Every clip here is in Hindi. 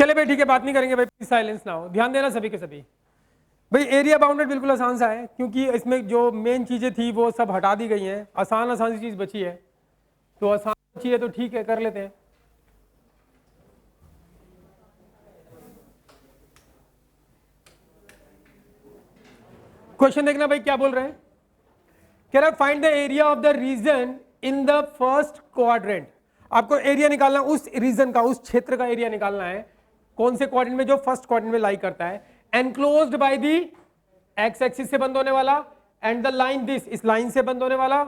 चले भाई ठीक है, बात नहीं करेंगे भाई, प्लीज साइलेंस ना हो, ध्यान देना सभी के सभी। भाई एरिया बाउंडेड बिल्कुल आसान सा है, क्योंकि इसमें जो मेन चीजें थी वो सब हटा दी गई हैं, आसान आसान सी चीज बची है, तो आसान बची है तो ठीक है, कर लेते हैं। क्वेश्चन देखना भाई क्या बोल रहे हैं, कह रहा find the area of the region in the first quadrant. आपको एरिया निकालना, उस रीजन का, उस क्षेत्र का एरिया निकालना है, कौन से क्वाड्रेंट में, जो फर्स्ट क्वाड्रेंट में लाई करता है, enclosed by the X axis से बंद होने वाला, एंड द लाइन दिस, इस लाइन से बंद होने वाला।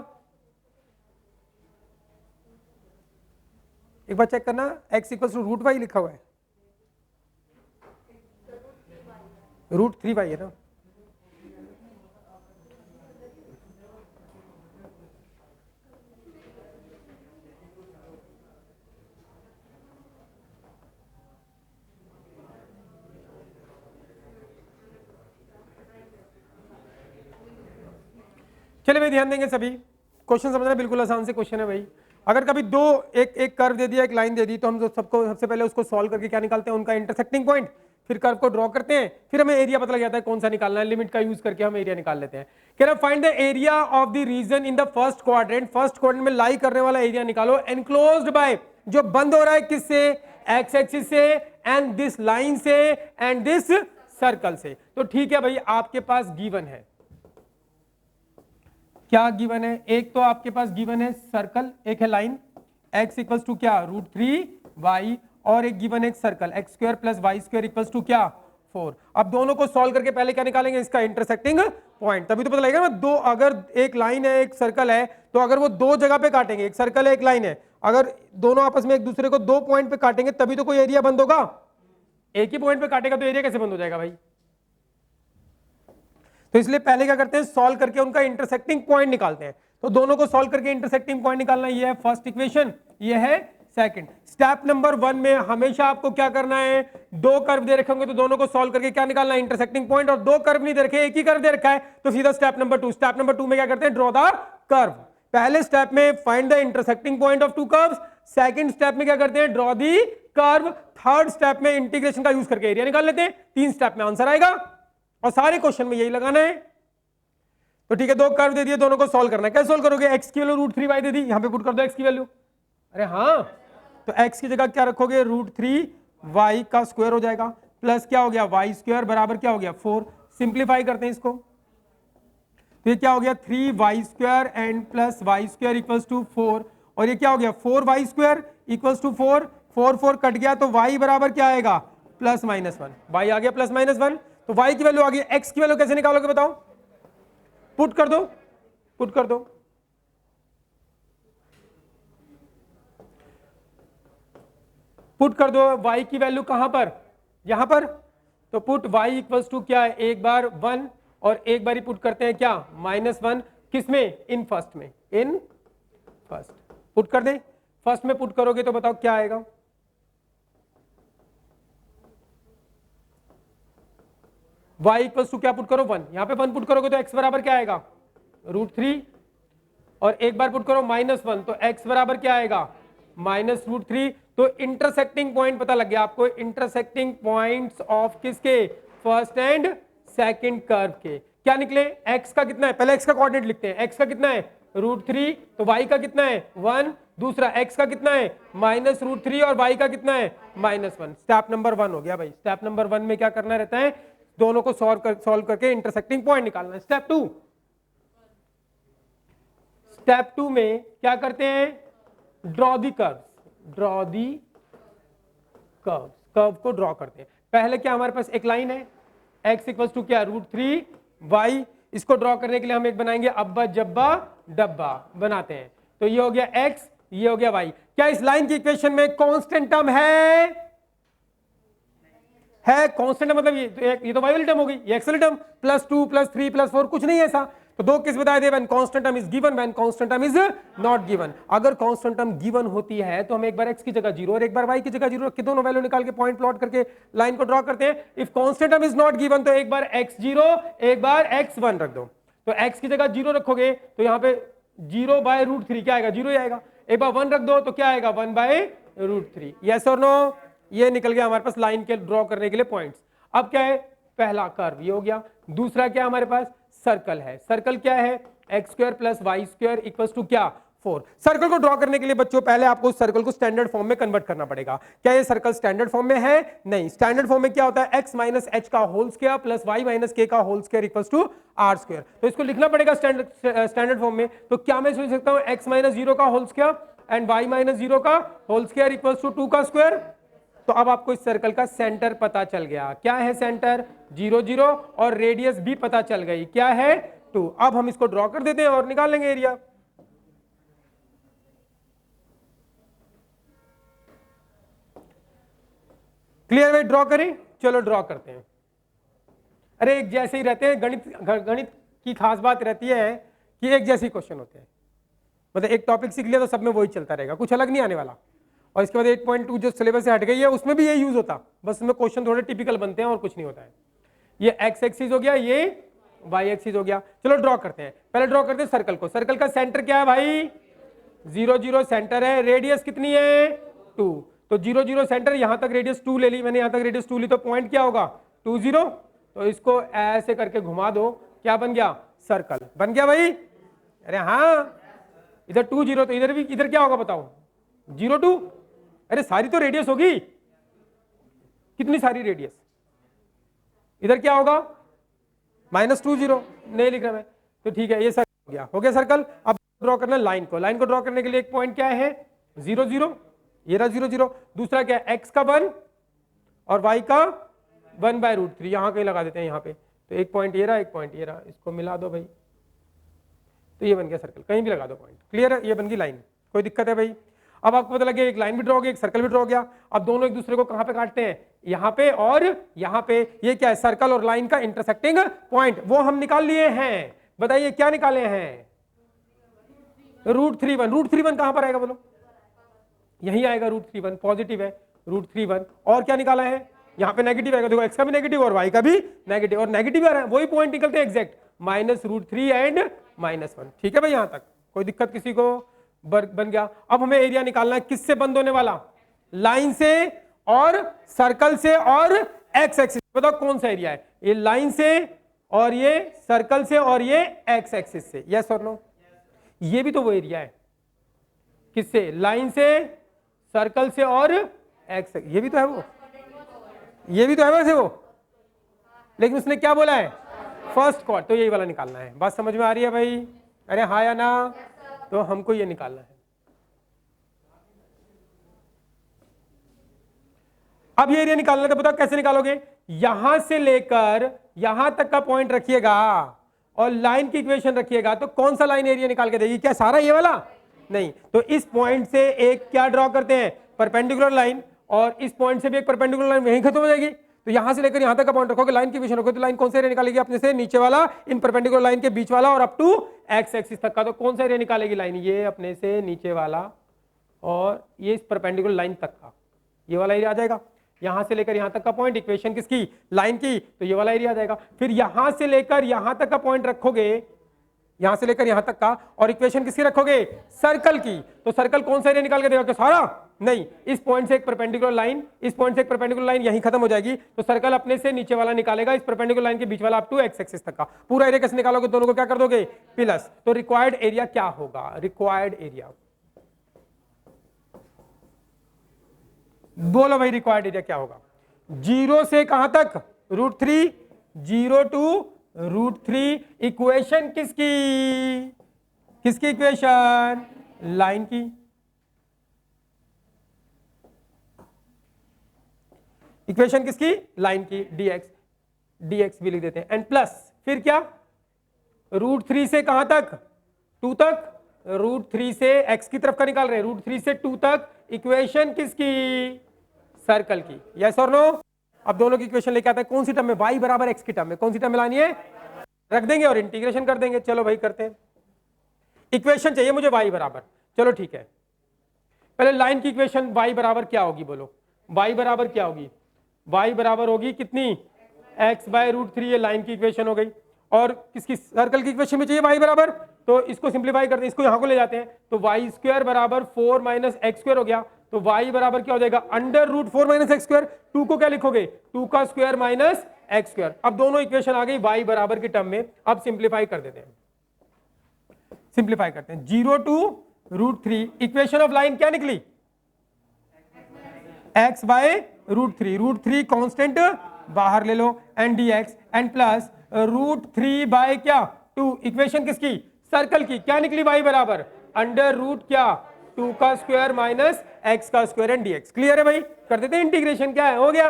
एक बार चेक करना, x equal to root Y लिखा हुआ है, रूट 3y है ना। चलिए भाई ध्यान देंगे सभी, क्वेश्चन समझना बिल्कुल आसान से क्वेश्चन है भाई। अगर कभी दो एक कर्व दे दिया, एक लाइन दे दी, तो हम सबको सबसे पहले उसको सॉल्व करके क्या निकालते हैं, उनका इंटरसेक्टिंग पॉइंट, फिर कर्व को ड्रॉ करते हैं, फिर हमें एरिया पता लग जाता है कौन सा निकालना है, लिमिट का यूज करके हम एरिया निकाल लेते हैं। कह रहा find the area of the region in the first quadrant, first quadrant में लाई करने वाला एरिया निकालो, एनक्लोज्ड बाय, जो बंद हो रहा है किससे, एक्स एक्सिस से, एंड दिस लाइन से, एंड दिस सर्कल से। तो ठीक है भाई, आपके पास गिवन है, क्या गिवन है, एक तो आपके पास गिवन है सर्कल, एक है लाइन, x इक्वल्स टू क्या, रूट 3y, और एक गिवन है circle, X square plus Y square equals to क्या, 4। अब दोनों को सॉल्व करके पहले क्या निकालेंगे, इसका इंटरसेक्टिंग पॉइंट, तभी तो पता लगेगा ना। दो, अगर एक लाइन है एक सर्कल है, तो अगर वो दो जगह पे काटेंगे, एक सर्कल है एक लाइन है, अगर दोनों आपस में एक दूसरे को दो पॉइंट पे काटेंगे तभी तो कोई एरिया बंद होगा, एक ही पॉइंट पे काटेगा तो एरिया कैसे बंद हो जाएगा भाई। तो इसलिए पहले क्या करते हैं, सॉल्व करके उनका इंटरसेक्टिंग पॉइंट निकालते हैं। तो दोनों को सॉल्व करके इंटरसेक्टिंग पॉइंट निकालना, ये है फर्स्ट इक्वेशन, ये है सेकंड। स्टेप नंबर 1 में हमेशा आपको क्या करना है, दो कर्व दे रखे होंगे तो दोनों को सॉल्व करके क्या निकालना है, इंटरसेक्टिंग पॉइंट, और दो कर्व नहीं दे रखे, एक ही कर्व दे रखा है, तो सीधा स्टेप नंबर 2। स्टेप नंबर 2 में क्या करते हैं, ड्रॉ द कर्व। पहले स्टेप में find the intersecting point of to curves, second step में क्या करते हैं, draw the curve, third step में इंटीग्रेशन का यूज करके एरिया निकाल लेते हैं। 3 स्टेप में आंसर आएगा, और सारे क्वेश्चन में यही लगाना है। तो ठीक है, दो कर्व दे दिए, दोनों को सॉल्व करना है। कैसे सॉल्व करोगे, x की वैल्यू रूट 3y दे दी, यहां पे पुट कर दो x की वैल्यू। अरे हाँ, तो x की जगह क्या रखोगे, रूट 3y का स्क्वायर हो जाएगा, प्लस क्या हो गया, y स्क्वायर बराबर क्या हो गया, 4। सिंप्लीफाई करते हैं इसको, तो ये क्या हो गया, 3y square and plus y square equals to 4, और ये क्या हो गया, 4y square equals to 4, 4 4 cut गया, तो y बराबर क्या आएगा, प्लस माइनस 1। y आ गया प्लस माइनस 1, तो y की वैल्यू आ गई। x की वैल्यू कैसे निकालोगे बताओ, पुट कर दो, पुट कर दो, पुट कर दो। y की वैल्यू कहां पर, यहां पर, तो पुट y इक्वल्स टू क्या है, एक बार 1 और एक बार ही पुट करते हैं क्या, -1, किसमें, इन फर्स्ट में, इन फर्स्ट पुट कर दें। फर्स्ट में पुट करोगे तो बताओ क्या आएगा, y इक्वल्स टू क्या पुट करो, 1, यहां पे 1 पुट करोगे तो x बराबर क्या आएगा, रूट 3, और एक बार पुट करो -1, तो x बराबर क्या आएगा, माइनस रूट 3। तो इंटरसेक्टिंग पॉइंट पता लग गया आपको, इंटरसेक्टिंग पॉइंट्स ऑफ किसके, फर्स्ट एंड सेकंड कर्व के क्या निकले, x का कितना है, पहले x का कोऑर्डिनेट लिखते हैं, x का कितना है, रूट 3, तो y का कितना है, 1, दूसरा x का कितना है, -√3, और y का कितना है, -1। स्टेप नंबर 1 हो गया भाई। स्टेप नंबर 1 में क्या करना रहता है, दोनों को सॉल्व करके इंटरसेक्टिंग पॉइंट निकालना है। स्टेप 2, स्टेप 2 में क्या करते हैं, draw the curve, draw the curve, curve को ड्रॉ करते हैं। पहले क्या हमारे पास एक लाइन है, x इक्वल्स टू क्या, रूट 3y, इसको ड्रॉ करने के लिए हम एक बनाएंगे अब्बा जब्बा डब्बा बनाते हैं। तो ये हो गया x, ये हो गया y। क्या इस लाइन की इक्वेशन में कांस्टेंट टर्म है कांस्टेंट मतलब ये तो y वाली टर्म होगी, ये x वाली टर्म, +2 +3 +4 कुछ नहीं है ऐसा। तो दो केस बताए थे, when constant term is given, when constant term is not given. अगर कांस्टेंट टर्म गिवन होती है तो हम एक बार x की जगह 0 और एक बार y की जगह 0 रख के दोनों वैल्यू निकाल के पॉइंट प्लॉट करके लाइन को ड्रॉ करते हैं। If constant term is not given तो एक बार x0 एक बार x1 रख दो। तो x की जगह 0 रखोगे तो यहाँ पे 0/√3 क्या आएगा, 0 ही आएगा। एक बार 1 रख दो तो क्या आएगा, 1/√3। यस और नो, ये निकल गया हमारे पास लाइन के ड्रॉ करने के लिए पॉइंट्स। अब क्या है, पहला कर्व ये हो गया, दूसरा क्या हमारे पास सर्कल है। सर्कल क्या है, X square plus Y square equal to क्या 4। सर्कल को ड्रॉ करने के लिए बच्चों पहले आपको उस सर्कल को स्टैंडर्ड फॉर्म में कन्वर्ट करना पड़ेगा। क्या ये सर्कल स्टैंडर्ड फॉर्म में है, नहीं। स्टैंडर्ड फॉर्म में क्या होता है, x माइनस एच का whole square plus y minus K का whole square equal to R square. तो इसको लिखना पड़ेगा स्टैंडर्ड फॉर्म में। तो क्या मैं सोच सकता हूं x माइनस 0 का whole square and y minus 0 का होल स्क्वायर इक्वल टू 2 का स्क्वायर। तो अब आपको इस सर्कल का सेंटर पता चल गया, क्या है सेंटर 0 0, और रेडियस भी पता चल गई, क्या है 2। अब हम इसको ड्रॉ कर देते हैं और निकाल लेंगे एरिया। क्लियर भाई, ड्रॉ करें, चलो ड्रॉ करते हैं। अरे एक जैसे ही रहते हैं, गणित की खास बात रहती है कि एक जैसे क्वेश्चन होते हैं, मतलब एक टॉपिक सीख लिया तो सब में वही चलता रहेगा, कुछ अलग नहीं आने वाला। और इसके बाद 8.2 जो सिलेबस से हट गई है उसमें भी ये यूज होता, बस उसमें क्वेश्चन थोड़े टिपिकल बनते हैं और कुछ नहीं होता है। ये एक्स एक्सिस हो गया, ये वाई एक्सिस हो गया। चलो ड्रॉ करते हैं, पहले ड्रॉ करते हैं सर्कल को। सर्कल का सेंटर क्या है भाई 0 0 सेंटर है, रेडियस कितनी है 2। तो 0 0 सेंटर, यहां तक रेडियस 2 ले ली मैंने, यहां तक रेडियस 2 ली, तो पॉइंट क्या होगा 2 0। तो इसको ऐसे करके घुमा दो, क्या बन गया सर्कल बन गया भाई। अरे हाँ, इधर 2 0, तो इधर भी, इधर क्या होगा बताओ 0 2। अरे सारी तो रेडियस होगी, कितनी सारी रेडियस, इधर क्या होगा -2 0, नहीं लिख रहा मैं, तो ठीक है ये सर्कल हो गया सर्कल। अब ड्रॉ करना लाइन को। लाइन को ड्रॉ करने के लिए एक पॉइंट क्या है 0 0, ये रहा 0 0। दूसरा क्या है x का 1 और y का 1/√3, यहां कहीं लगा देते हैं यहाँ पे। तो एक पॉइंट ये रहा, एक पॉइंट ये रहा, इसको मिला दो भाई, तो ये बन गया सर्कल, कहीं भी लगा दो पॉइंट। क्लियर है, ये बन गई लाइन, कोई दिक्कत है भाई। अब आपको पता लगे एक लाइन भी ड्रॉ हो गई, एक सर्कल भी ड्रॉ हो गया। अब दोनों एक दूसरे को कहां पे काटते हैं, यहाँ पे और यहाँ पे। ये क्या है, सर्कल और लाइन का इंटरसेक्टिंग पॉइंट, वो हम निकाल लिए हैं। बताइए क्या निकाले हैं, √31। √31 कहां पर आएगा बोलो, यही आएगा √31, पॉजिटिव है √31। और क्या निकाला है, यहाँ पे नेगेटिव आएगा, देखो x का भी नेगेटिव और y का भी नेगेटिव, और नेगेटिव आ रहा है, वही पॉइंट निकलते हैं एग्जैक्ट -√3 एंड -1। ठीक है भाई, यहां तक कोई दिक्कत किसी को, बन गया। अब हमें एरिया निकालना है, किससे बंद होने वाला, लाइन से और सर्कल से और एक्स एक्सिस। बताओ कौन सा एरिया है, ये लाइन से और ये सर्कल से और ये एक्स एक्सिस से, यस और नो। ये भी तो वो एरिया है, किससे, लाइन से सर्कल से और एक्स, ये भी तो है वो, ये भी तो है वैसे वो, लेकिन उसने क्या बोला है फर्स्ट क्वार्ट, तो यही वाला निकालना है। बात समझ में आ रही है भाई, अरे हाँ या ना, तो हमको ये निकालना है। अब ये एरिया निकालना है, तो बताओ कैसे निकालोगे, यहां से लेकर यहां तक का पॉइंट रखिएगा और लाइन की इक्वेशन रखिएगा, तो कौन सा लाइन एरिया निकाल के देगी, क्या सारा ये वाला, नहीं। तो इस पॉइंट से एक क्या ड्रॉ करते हैं परपेंडिकुलर लाइन, और इस पॉइंट से भी एक परपेंडिकुलर लाइन, वहीं खत्म हो जाएगी। तो यहां से लेकर यहां तक का पॉइंट रखोगे, लाइन की इक्वेशन रखोगे, तो लाइन कौन सा एरिया निकालेगी अपने से, नीचे वाला, इन परपेंडिकुलर लाइन के बीच वाला और अप टू एक्स एक्सिस तक का। तो कौन सा एरिया निकालेगी लाइन, ये अपने से नीचे वाला और ये इस परपेंडिकुलर लाइन तक का, ये वाला एरिया आ जाएगा। यहां से लेकर यहां तक का पॉइंट, इक्वेशन किसकी, लाइन की, तो ये वाला एरिया आ जाएगा। फिर यहां से लेकर यहां तक का पॉइंट रखोगे, यहां से लेकर यहां तक का, और इक्वेशन किसकी रखोगे, सर्कल की। तो सर्कल कौन सा एरिया निकाल के देगा, क्या सारा, नहीं। इस पॉइंट से एक परपेंडिकुलर लाइन, इस पॉइंट से एक परपेंडिकुलर लाइन यहीं खत्म हो जाएगी, तो सर्कल अपने से नीचे वाला निकालेगा, इस परपेंडिकुलर लाइन के बीच वाला अप टू एक्स एक्सिस तक का। पूरा एरिया कैसे निकालोगे, दोनों को क्या कर दोगे प्लस। तो रिक्वायर्ड एरिया क्या होगा, रिक्वायर्ड एरिया बोलो भाई, रिक्वायर्ड एरिया क्या होगा, 0 से कहां तक √3, 0 to √3। इक्वेशन किसकी, किसकी इक्वेशन, लाइन की। इक्वेशन किसकी, लाइन की, dx भी लिख देते हैं, एंड प्लस फिर क्या √3 से कहां तक 2 तक, √3 से x की तरफ का निकाल रहे हैं, √3 से 2 तक। इक्वेशन किसकी, सर्कल की, यस और नो। अब दोनों की इक्वेशन लेके आते हैं, कौन सी टर्म में, y बराबर x की टर्म में, कौन सी टर्म में लानी है, रख देंगे और इंटीग्रेशन कर देंगे। चलो भाई करते हैं, इक्वेशन चाहिए मुझे y बराबर, चलो ठीक है। पहले लाइन की इक्वेशन y बराबर क्या होगी बोलो, y बराबर क्या होगी, y बराबर होगी कितनी, x/√3, ये लाइन की इक्वेशन हो गई। और किसकी, सर्कल की इक्वेशन में चाहिए y बराबर, तो इसको सिंप्लीफाई करते हैं, इसको यहां को ले जाते हैं, तो y² बराबर 4 - x² हो गया। तो y बराबर क्या हो जाएगा under root 4 minus X square. 2 को क्या लिखोगे 2 का स्क्वायर माइनस एक्स स्क्वायर। अब दोनों इक्वेशन आ गई y बराबर की टर्म में। अब सिंप्लीफाई कर देते हैं, सिंप्लीफाई करते हैं 0 two root 3। Equation of line क्या निकली x बाय रूट 3 कांस्टेंट बाहर ले लो and dx and plus root 3 by क्या 2। इक्वेशन किसकी सर्कल की क्या निकली y बराबर अंडर रूट क्या 2 का स्क्वायर माइनस x का स्क्वायर एंड dx। क्लियर है भाई, कर देते हैं इंटीग्रेशन। क्या है हो गया,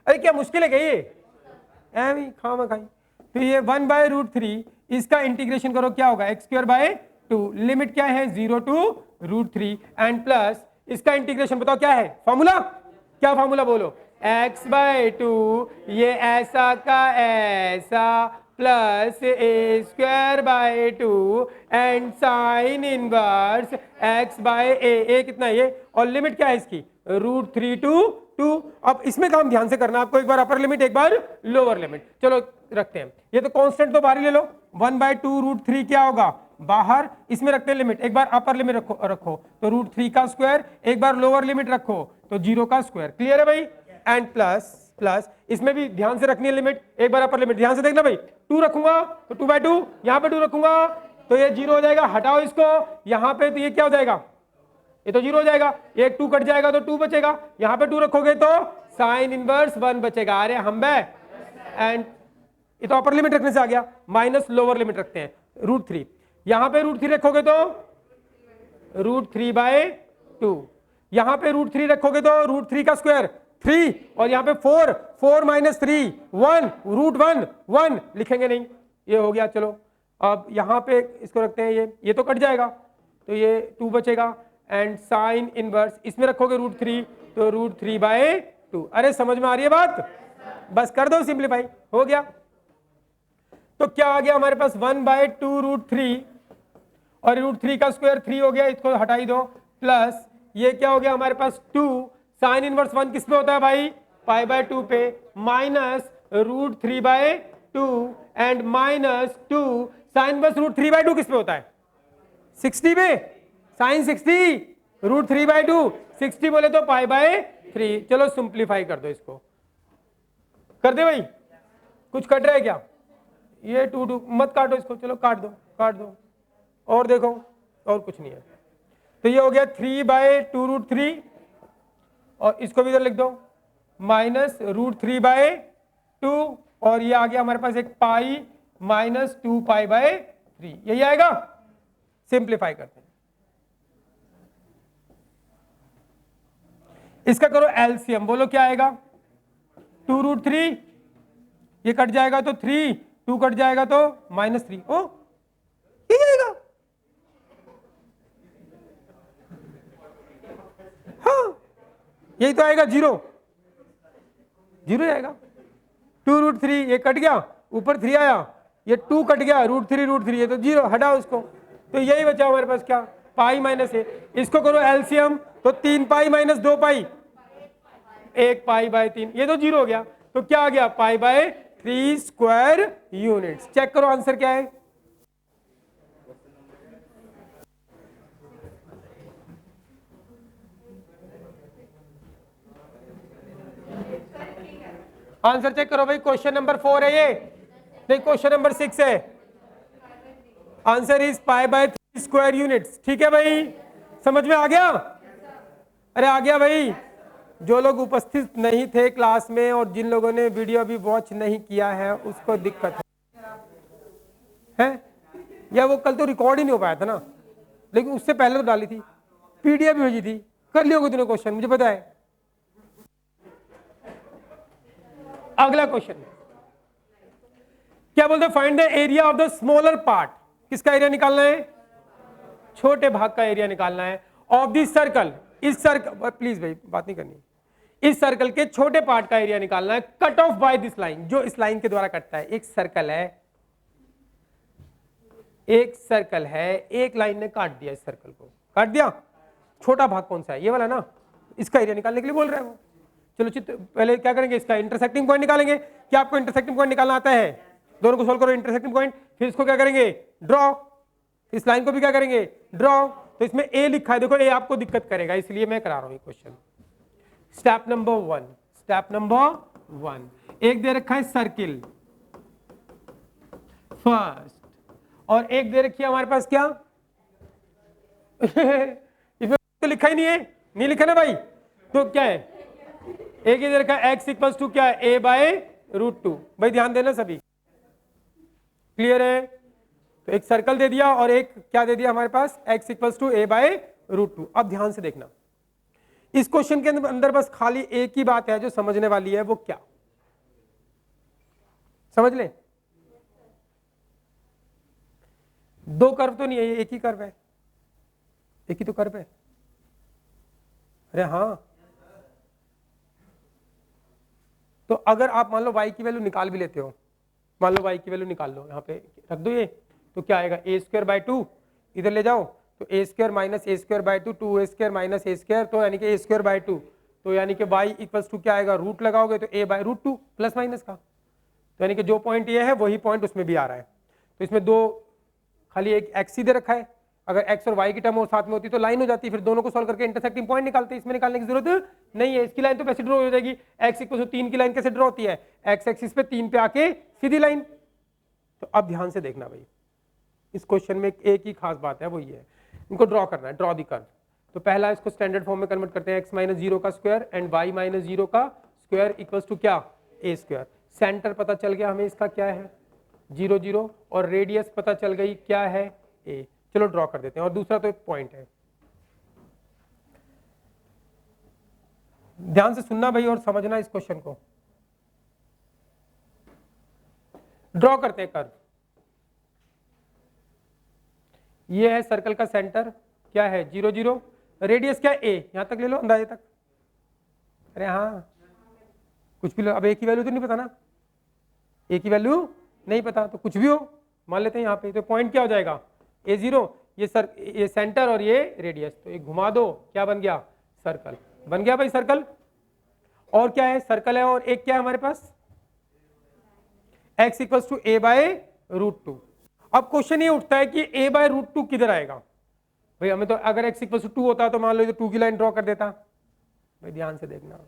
अरे क्या मुश्किल है क्या ये खामा खाई। तो ये 1 बाय रूट 3 इसका इंटीग्रेशन करो क्या होगा एक्स स्क्वायर बाय 2। लिमिट क्या है 0 टू रूट 3 एंड प्लस इसका इंटीग्रेशन बताओ क्या है फॉर्मूला, क्या फॉर्मूला बोलो x बाय 2 ये ऐसा का ऐसा plus a square by 2 and sine inverse x by a कितना है ये, और लिमिट क्या है इसकी रूट 3 टू 2। अब इसमें काम ध्यान से करना आपको, एक बार अपर लिमिट एक बार लोअर लिमिट। चलो रखते हैं, ये तो कांस्टेंट तो बाहर ही ले लो 1 बाय 2 रूट 3 क्या होगा बाहर, इसमें रखते हैं लिमिट। एक बार अपर लिमिट रखो तो रूट 3 का स्क्वायर, एक बार लोअर लिमिट रखो तो 0 का स्क्वायर। क्लियर है भाई, एंड प्लस इसमें भी ध्यान से रखनी है लिमिट। एक बार अपर लिमिट ध्यान से देखना भाई, 2 रखूंगा तो 2 बाय 2, यहां पे 2 रखूंगा तो ये 0 हो जाएगा, हटाओ इसको यहां पे तो ये क्या हो जाएगा ये तो 0 हो जाएगा, एक 2 कट जाएगा तो 2 बचेगा, यहां पे 2 रखोगे तो साइन इनवर्स 1 बचेगा। अरे हम एंड ये तो अपर लिमिट रखने से आ गया, माइनस लोअर लिमिट रखते हैं रूट 3। यहां पे रूट 3 रखोगे तो रूट 3 बाय 2, यहां पे रूट 3 रखोगे तो रूट 3 का स्क्वायर 3 और यहां पे 4 माइनस 3 1 रूट 1 लिखेंगे नहीं, ये हो गया। चलो अब यहां पे इसको रखते हैं, ये तो कट जाएगा तो ये 2 बचेगा एंड साइन इनवर्स इसमें रखोगे रूट 3 तो रूट 3 बाय 2। अरे समझ में आ रही है बात, बस कर दो सिंप्लीफाई, हो गया। तो क्या आ गया हमारे पास 1 बाय 2 रूट 3 और रूट 3 का स्क्वायर 3 हो गया, इसको हटा ही दो, प्लस ये क्या हो गया हमारे पास 2 साइन इनवर्स 1 किस पे होता है भाई पाई बाय 2 पे, minus root 3 by 2 and minus 2 sine inverse root 3 by 2 किस पे होता है 60 पे, साइन 60 रूट 3 बाय 2 60 बोले तो पाई बाय 3। चलो सिंप्लीफाई कर दो, इसको कर दे भाई, कुछ कट रहा है क्या, ये 2 मत काटो इसको, चलो काट दो और देखो और कुछ नहीं है। तो ये हो गया 3 बाय 2 रूट 3 और इसको भी इधर लिख दो माइनस रूट 3 बाय 2 और ये आ गया हमारे पास एक पाई माइनस 2 पाई बाय 3, यही आएगा। सिंप्लीफाई करते हैं, इसका करो एलसीएम, बोलो क्या आएगा 2 रूट 3, ये कट जाएगा तो 3, 2 कट जाएगा तो -3, ओ ये आएगा, हाँ यही तो आएगा 0 आएगा। 2 रूट 3 ये कट गया, ऊपर 3 आया, ये 2 कट गया रूट 3 ये तो 0, हटाओ इसको, तो यही बचा हमारे पास क्या पाई माइनस है। इसको करो एलसीएम तो 3 pi minus 2 pi 1 pi by 3, ये तो 0 हो गया, तो क्या आ गया pi by 3 square units. Check करो आंसर क्या है, आंसर चेक करो भाई। क्वेश्चन नंबर 4 है ये, नहीं क्वेश्चन नंबर 6 है। Answer is pi by 3 square units. ठीक है भाई, समझ में आ गया, अरे आ गया भाई। जो लोग उपस्थित नहीं थे क्लास में और जिन लोगों ने वीडियो अभी वॉच नहीं किया है उसको दिक्कत है या वो कल तो रिकॉर्ड ही नहीं हो पाया था ना, लेकिन उससे पहले तो डाली थी, पीडीएफ भेजी थी, कर लियोगे तूने क्वेश्चन, मुझे पता है। अगला क्वेश्चन क्या बोलते हैं, find the area of the smaller part. किसका एरिया निकालना है, छोटे भाग का एरिया निकालना है ऑफ दिस सर्कल। इस सर्कल, प्लीज भाई बात नहीं करनी, इस सर्कल के छोटे पार्ट का एरिया निकालना है cut off by this line, जो इस लाइन के द्वारा कटता है। एक सर्कल है, एक लाइन ने काट दिया, इस सर्कल को काट दिया, छोटा भाग कौन सा है, ये वाला ना, इसका एरिया निकालने के लिए बोल रहे हैं वो। चलो पहले क्या करेंगे, इसका इंटरसेक्टिंग पॉइंट निकालेंगे। क्या आपको इंटरसेक्टिंग पॉइंट निकालना आता है, दोनों को सोल्व करो इंटरसेक्टिंग पॉइंट, फिर इसको क्या करेंगे ड्रॉ, इस लाइन को भी क्या करेंगे ड्रॉ, तो इसमें ए लिखा है, देखो ए आपको दिक्कत करेगा इसलिए मैं करा रहा हूं ये क्वेश्चन। स्टेप नंबर 1 एक दे रखा है सर्किल फर्स्ट, और एक दे रखी है हमारे पास क्या इसमें तो लिखा ही नहीं है, नहीं लिखा ना भाई, तो क्या है, एक ही दे रखा है x इक्वल्स टू क्या है a बाय रूट 2। भाई ध्यान देना सभी, क्लियर है? तो एक सर्कल दे दिया और एक क्या दे दिया हमारे पास x equals to a by root 2। अब ध्यान से देखना, इस क्वेश्चन के अंदर बस खाली एक ही बात है जो समझने वाली है, वो क्या, समझ ले, दो कर्व तो नहीं है, ये एक ही कर्व है, एक ही तो कर्व है। अरे हाँ, तो अगर आप मान लो y की वैल्यू निकाल भी लेते हो, मान लो y की वैल्यू निकाल लो, यहाँ पे रख दो ये, तो क्या आएगा a स्क्वायर बाय 2, इधर ले जाओ तो a square minus a square by 2, 2a square minus a square, तो यानी कि a स्क्वायर बाय 2, तो यानी कि y इक्वल्स टू क्या आएगा, रूट लगाओगे तो a by root 2 plus minus का, तो यानी कि जो पॉइंट ये है वही पॉइंट उसमें भी आ रहा है। तो इसमें दो खाली एक x सीधे रखा है, अगर x और y की टर्म और साथ में होती तो लाइन हो जाती, फिर दोनों को सॉल्व करके इंटरसेक्टिंग पॉइंट निकालते, इसमें निकालने की जरूरत नहीं है। इसकी लाइन तो वैसे ड्रॉ हो जाएगी, x इक्वल टू 3 की लाइन कैसे ड्रॉ होती है, x एक्सिस पे 3 पे आके सीधी लाइन। तो अब ध्यान से देखना भाई, इस क्वेश्चन में एक ही खास बात है, वो ये है, इनको ड्रॉ करना है, ड्रॉ दी कर्व। तो पहला इसको स्टैंडर्ड फॉर्म में कन्वर्ट करते हैं, x माइनस 0 का स्क्वायर एंड y माइनस 0 का स्क्वायर इक्वल्स टू क्या, a स्क्वायर। सेंटर पता चल गया हमें इसका क्या है 0 0, और रेडियस पता चल गई क्या है a। चलो ड्रॉ कर देते हैं, और दूसरा तो एक पॉइंट है, ध्यान से सुनना भाई और समझना इस क्वेश्चन को। ड्रॉ करते हैं कर्व, ये है सर्कल का सेंटर क्या है 0 0, रेडियस क्या है a, यहां तक ले लो अंदाजे तक। अरे हाँ कुछ भी लो, अब a की वैल्यू तो नहीं पता ना, a की वैल्यू नहीं पता, तो कुछ भी हो मान लेते हैं यहाँ पे। तो पॉइंट क्या हो जाएगा a0, ये सेंटर और ये रेडियस, तो एक घुमा दो, क्या बन गया, सर्कल बन गया भाई सर्कल। और क्या है, सर्कल है, और एक क्या है हमारे पास x equals to a by root 2। अब क्वेश्चन ये उठता है कि a बाय रूट 2 किधर आएगा भाई, हमें तो अगर x इक्वल्स टू 2 होता तो मान लो तो 2 की लाइन ड्रॉ कर देता। भाई ध्यान से देखना,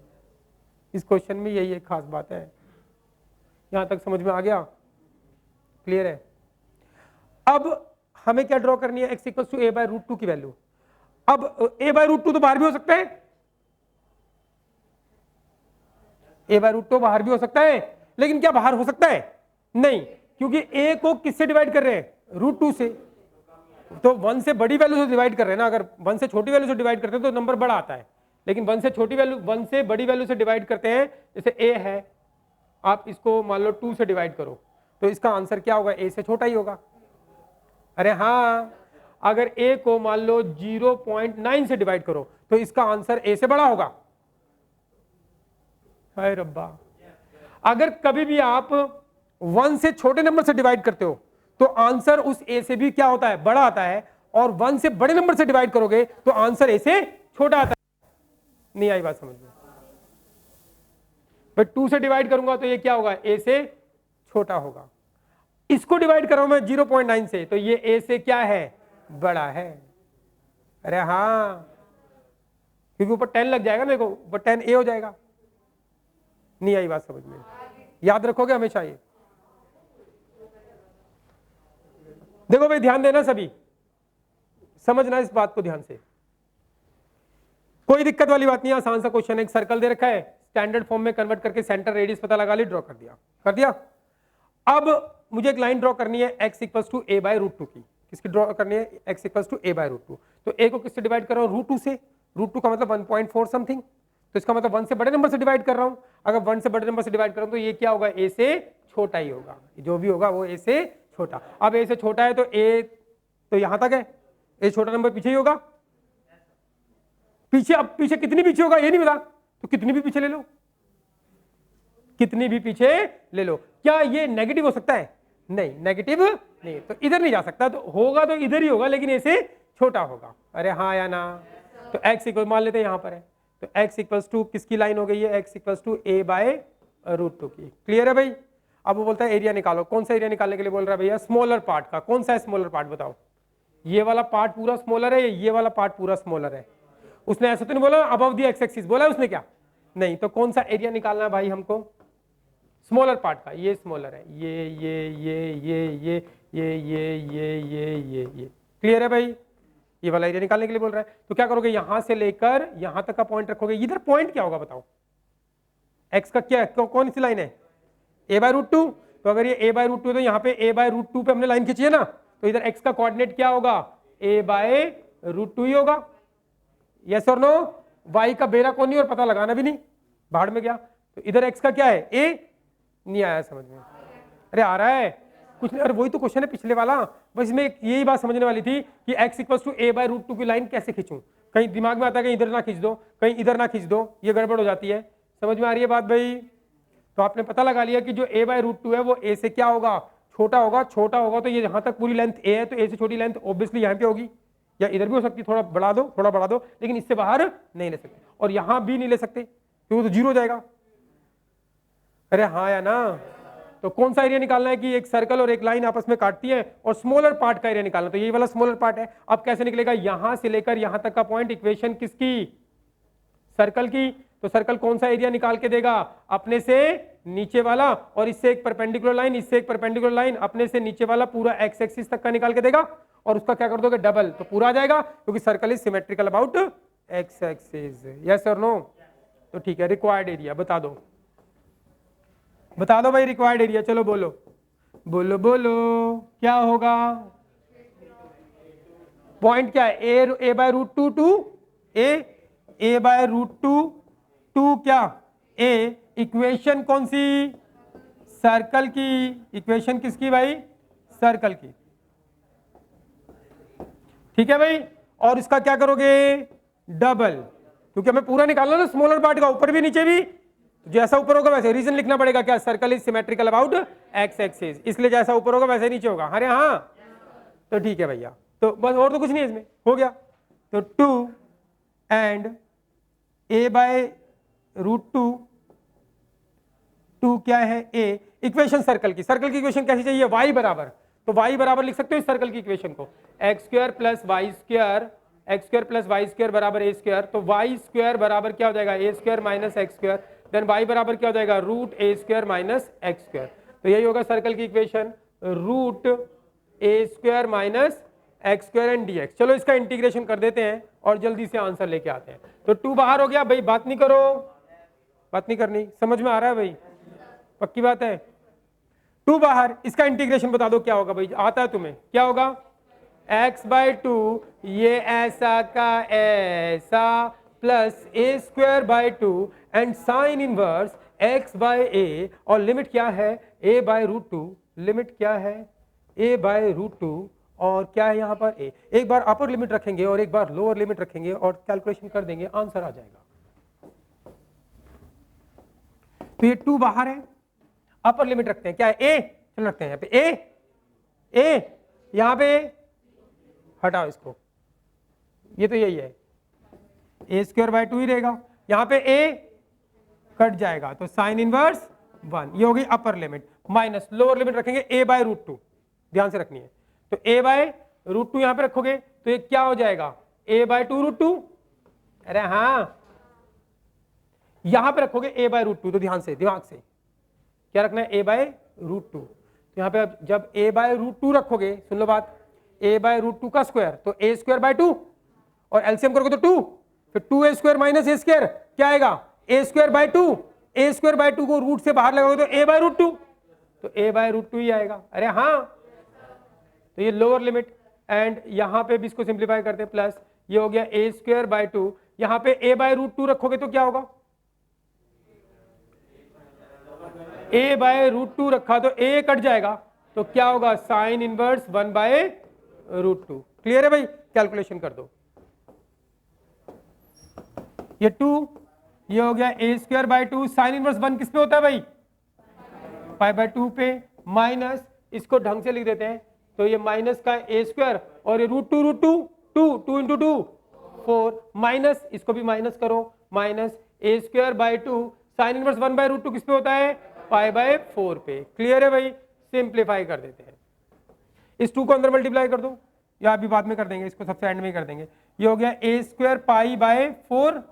इस क्वेश्चन में यही एक खास बात है, यहां तक समझ में आ गया, क्लियर है? अब हमें क्या ड्रॉ करनी है, x equals to a by root 2 की वैल्यू। अब a बाय रूट 2 तो बाहर भी हो सकता है, a बाय रूट 2 बाहर भी हो सकता है, लेकिन क्या बाहर हो सकता है, नहीं, क्योंकि a को किससे डिवाइड कर रहे हैं, रूट 2 से, तो 1 से बड़ी वैल्यू से डिवाइड कर रहे हैं ना। अगर 1 से छोटी वैल्यू से डिवाइड करते हैं तो नंबर बड़ा आता है, लेकिन 1 से छोटी वैल्यू 1 से बड़ी वैल्यू से डिवाइड करते हैं, जैसे a है, आप इसको मान लो 2 से डिवाइड करो, तो इसका आंसर क्या होगा, a से छोटा ही होगा। अरे हाँ, अगर a को मान लो 0.9 से डिवाइड करो तो इसका आंसर a से बड़ा होगा। हाय रब्बा, अगर कभी भी आप 1 से छोटे नंबर से डिवाइड करते हो तो आंसर उस a से भी क्या होता है, बड़ा आता है, और 1 से बड़े नंबर से डिवाइड करोगे तो आंसर a से छोटा आता है। नहीं आई बात समझ में? बट 2 से डिवाइड करूंगा तो ये क्या होगा, a से छोटा होगा। इसको डिवाइड कर रहा हूं मैं 0.9 से, तो ये a से क्या है, बड़ा है। अरे हाँ, क्योंकि ऊपर 10 लग जाएगा मेरे को, ऊपर 10 a हो जाएगा। नहीं आई बात समझ में? याद रखोगे हमेशा ये। देखो भाई ध्यान देना सभी, समझना इस बात को ध्यान से, कोई दिक्कत वाली बात नहीं, आसान सा क्वेश्चन है। एक सर्कल दे रखा है, स्टैंडर्ड फॉर्म में कन्वर्ट करके सेंटर रेडियस पता लगा ली, ड्रॉ कर दिया, कर दिया। अब मुझे एक लाइन ड्रॉ करनी है x equals to a by root 2 की, किसकी ड्रॉ करनी है, x equals to a by root 2। तो a को किससे डिवाइड कर रहा हूं, रूट 2 से, रूट 2 का मतलब 1.4 समथिंग, तो इसका मतलब 1 से बड़े नंबर से डिवाइड कर रहा हूं। अगर 1 से बड़े नंबर से डिवाइड कर रहा हूं तो ये क्या होगा, a से छोटा ही होगा, जो भी होगा वो a से छोटा। अब a से छोटा है तो a तो यहां तक है, a छोटा नंबर पीछे ही होगा, पीछे, अब पीछे कितनी पीछे होगा ये नहीं पता, तो कितनी भी पीछे ले लो, कितनी भी पीछे ले लो। क्या ये नेगेटिव हो सकता है, नहीं नेगेटिव नहीं, तो इधर नहीं जा सकता, तो होगा तो इधर ही होगा, लेकिन ऐसे छोटा होगा। अरे हाँ या ना, तो x इक्वल मान लेते हैं यहां पर है, तो x इक्वल्स टू किसकी लाइन हो गई है, x equals to a by root 2 की। क्लियर है भाई? अब वो बोलता है एरिया निकालो, कौन सा एरिया निकालने के लिए बोल रहा है भैया, स्मॉलर पार्ट का। कौन सा है स्मॉलर पार्ट बताओ, ये वाला पार्ट पूरा स्मॉलर है, ये वाला पार्ट पूरा स्मॉलर है। उसने ऐसा तो नहीं बोला अबव द एक्स एक्सिस, बोला उसने क्या? नहीं। तो कौन सा एरिया निकालना है भाई हमको? स्मॉलर पार्ट का। ये स्मॉलर है, ये क्लियर है भाई? ये वाला एरिया निकालने के लिए बोल रहा है। तो क्या करोगे, यहां से लेकर यहां तक का पॉइंट रखोगे। इधर पॉइंट क्या होगा बताओ? एक्स का क्या, कौन सी लाइन है? a/√2। तो अगर ये a/√2 तो यहाँ पे a/√2 पे हमने लाइन खींची है ना, तो इधर x का कोऑर्डिनेट क्या होगा? a/√2 ही होगा। यस और नो? y का बेरा कौन नहीं और पता लगाना भी नहीं, भाड़ में गया। तो इधर x का क्या है? a। नहीं आया समझ में? अरे आ रहा है कुछ नहीं। अरे वही तो क्वेश्चन है पिछले वाला, बस इसमें यही बात समझने वाली थी कि x = a/√2 की लाइन कैसे खींचूं। कहीं दिमाग में आता है कहीं इधर ना खींच दो, कहीं इधर ना खींच दो, ये गड़बड़ हो जाती है। समझ में आ रही है बात भाई? तो आपने पता लगा लिया कि जो a/√2 है वो a से क्या होगा? छोटा होगा। छोटा होगा तो ये यहां तक पूरी लेंथ a है, तो a से छोटी लेंथ ऑब्वियसली यहाँ पे होगी, या इधर भी हो सकती है। थोड़ा बढ़ा दो, थोड़ा बढ़ा दो, लेकिन इससे बाहर नहीं ले सकते, और यहां भी नहीं ले सकते क्योंकि तो 0 हो जाएगा। अरे हाँ या ना? तो कौन सा एरिया निकालना है कि एक सर्कल और एक लाइन आपस में काटती है, और स्मॉलर पार्ट का एरिया निकालना। तो ये वाला स्मॉलर पार्ट है। अब कैसे निकलेगा? यहां से लेकर यहां तक का पॉइंट इक्वेशन किसकी? सर्कल की। तो सर्कल कौन सा एरिया निकाल के देगा? अपने से नीचे वाला, और इससे एक परपेंडिकुलर लाइन, इससे एक परपेंडिकुलर लाइन, अपने से नीचे वाला पूरा एक्स एक्सिस तक का निकाल के देगा, और उसका क्या कर दोगे? डबल। तो पूरा आ जाएगा, क्योंकि circle is symmetrical about x axis. Yes और नो? तो ठीक है, रिक्वायर्ड एरिया बता दो, बता दो भाई रिक्वायर्ड एरिया। चलो बोलो बोलो बोलो, क्या होगा? पॉइंट क्या है? a/√2 टू a/√2 टू क्या? a। इक्वेशन कौन सी? सर्कल की। इक्वेशन किसकी भाई? सर्कल की। ठीक है भाई। और इसका क्या करोगे? डबल, क्योंकि हमें पूरा निकालना ना स्मॉलर पार्ट का, ऊपर भी नीचे भी। जैसा ऊपर होगा वैसे रीजन लिखना पड़ेगा, क्या? Circle is symmetrical about x axis, इसलिए जैसा ऊपर होगा वैसे नीचे होगा। अरे हाँ, तो ठीक है भैया। तो बस और तो कुछ नहीं है इसमें, हो गया। तो 2 एंड a/√2 2 क्या है? a। इक्वेशन सर्कल की। सर्कल की इक्वेशन कैसी चाहिए? y बराबर। तो y बराबर लिख सकते हो इस सर्कल की इक्वेशन को, x² + y², x² + y² बराबर a²। तो y² बराबर क्या हो जाएगा? a² - x²। देन y बराबर क्या हो जाएगा? √a² - x²। तो यही होगा सर्कल की equation, √a² - x² and dx। चलो इसका इंटीग्रेशन कर देते हैं और जल्दी से आंसर लेके आते हैं। तो 2 बाहर हो गया भाई, बात नहीं करो, बात नहीं करनी। समझ में आ रहा है भाई? पक्की बात है? 2 बाहर, इसका इंटीग्रेशन बता दो क्या होगा भाई? आता है तुम्हें? क्या होगा? x/2 ये ऐसा का ऐसा plus a²/2 and sine inverse x/a, और लिमिट क्या है? a/√2। लिमिट क्या है? a/√2, और क्या है यहाँ पर? a। एक बार अपर लिमिट रखेंगे और एक बार लोअर लिमिट रखेंगे और कैलकुलेशन कर देंगे, आंसर आ जाएगा। तो ये 2 बाहर है, अपर लिमिट रखते हैं, क्या है? a। चलो रखते हैं यहाँ पे a, यहाँ पे हटाओ इसको, ये तो यही है, a²/2 ही रहेगा। यहाँ पे a कट जाएगा तो साइन इनवर्स 1, ये होगी upper limit, minus lower limit रखेंगे a/√2, ध्यान से रखनी है। तो a/√2 यहाँ पे रखोगे तो ये क्या हो जाएगा? a/2√2। अरे हाँ, यहां पे रखोगे a/√2, तो ध्यान से, दिमाग से क्या रखना है? a/√2। तो यहाँ पे जब a/√2 रखोगे, सुन लो बात, a/√2 का स्क्वायर तो a²/2, और एलसीएम करोगे तो 2, फिर 2a² - a² क्या आएगा? a²/2। a²/2 को रूट से बाहर लगाओगे तो a/√2, तो a/√2 ही आएगा। अरे हाँ, तो ये लोअर लिमिट, एंड यहां पे भी इसको सिंप्लीफाई करते हैं, प्लस ये हो गया a²/2। यहां पे a/√2 रखोगे तो क्या होगा? a/√2 रखा तो a कट जाएगा, तो क्या होगा? Sine inverse 1/√2। क्लियर है भाई? कैलकुलेशन कर दो। ये 2, ये हो गया a²/2, साइन इनवर्स 1 किस पे होता है भाई? π/2 पे, माइनस इसको ढंग से लिख देते हैं, तो ये माइनस का a², और ये √2 2 × 2 4, माइनस इसको भी माइनस करो, माइनस a²/2 साइन इनवर्स 1/√2 किस पे होता है? π/4 पे। क्लियर है भाई? सिंप्लीफाई कर देते हैं, इस 2 को अंदर मल्टीप्लाई कर दो, या अभी बाद में कर देंगे, इसको सबसे एंड में कर देंगे। ये हो गया ए स्क्वायर पाई बाय 4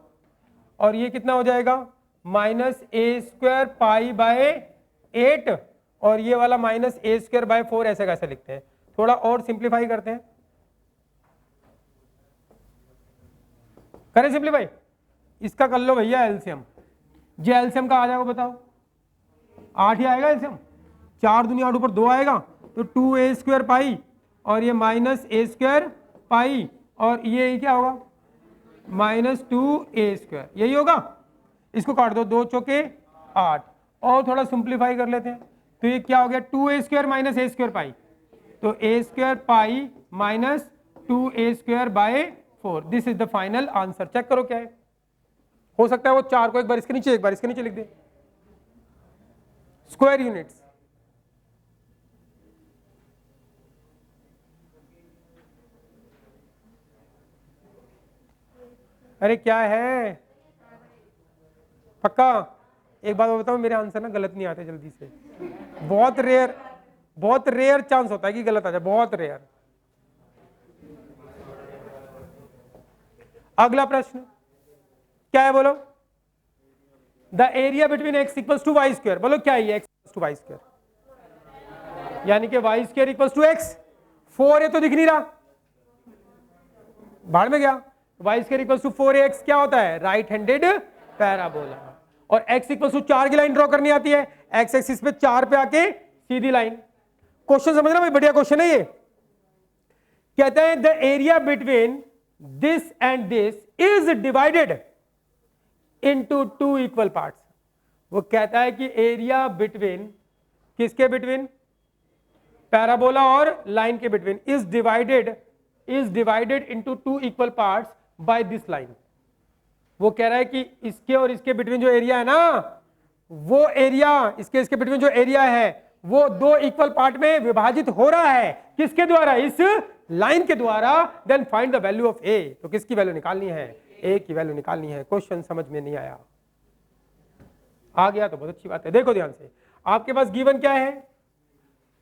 और ये कितना हो जाएगा minus A square pi by 8 और ये वाला माइनस ए स्क्वायर बाय 4। ऐसे कैसे लिखते हैं, थोड़ा और सिंप्लीफाई करते हैं, करें सिंप्लीफाई। इसका कर लो भैया एलसीएम, जे एलसीएम का आ जाएगा बताओ, 8 ही आएगा एलसीएम, 4 दूनी 8 ऊपर 2 आएगा तो 2a स्क्वायर पाई और ये माइनस ए स्क्वायर पाई और ये क्या होगा माइनस 2a स्क्वायर, यही होगा। इसको काट दो, 2 चौके 8 और थोड़ा सिंप्लीफाई कर लेते हैं तो ये क्या हो गया 2a square minus A square pi, तो a square pi minus 2a square by 4। This is the final answer. Check करो क्या है, हो सकता है वो 4 को एक बार इसके नीचे एक बार इसके नीचे लिख दे, स्क्वायर यूनिट्स। अरे क्या है पक्का, एक बात बताओ मेरे आंसर ना गलत नहीं आते जल्दी से, बहुत रेयर चांस होता है कि गलत आ जाए, बहुत रेयर। अगला प्रश्न क्या है बोलो, the area between X equals to Y square. बोलो क्या है X equals to Y square, यानी कि Y square equals to X. 4 है तो दिख नहीं रहा, बाहर में गया। Y square equals to 4x क्या होता है राइट हैंडेड पैराबोला, और x इक्वल्स टू 4 की लाइन ड्रॉ करनी आती है, x एक्सिस पे 4 पे आके सीधी लाइन। क्वेश्चन समझ रहे भाई, बढ़िया क्वेश्चन है ये। कहता है the area between this and this is divided into 2 equal parts. वो कहता है कि एरिया बिटवीन किसके बिटवीन, पैराबोला और लाइन के between is divided into 2 equal parts bye this line. वो कह रहा है कि इसके और इसके बिटवीन जो एरिया है ना, वो एरिया इसके बिटवीन जो एरिया है वो 2 इक्वल पार्ट में विभाजित हो रहा है, किसके द्वारा, इस लाइन के द्वारा। Then find the value of a, तो किसकी वैल्यू निकालनी है, ए की वैल्यू निकालनी है। क्वेश्चन समझ में नहीं आया, आ गया तो बहुत अच्छी बात है। देखो ध्यान से, आपके पास गिवन क्या है,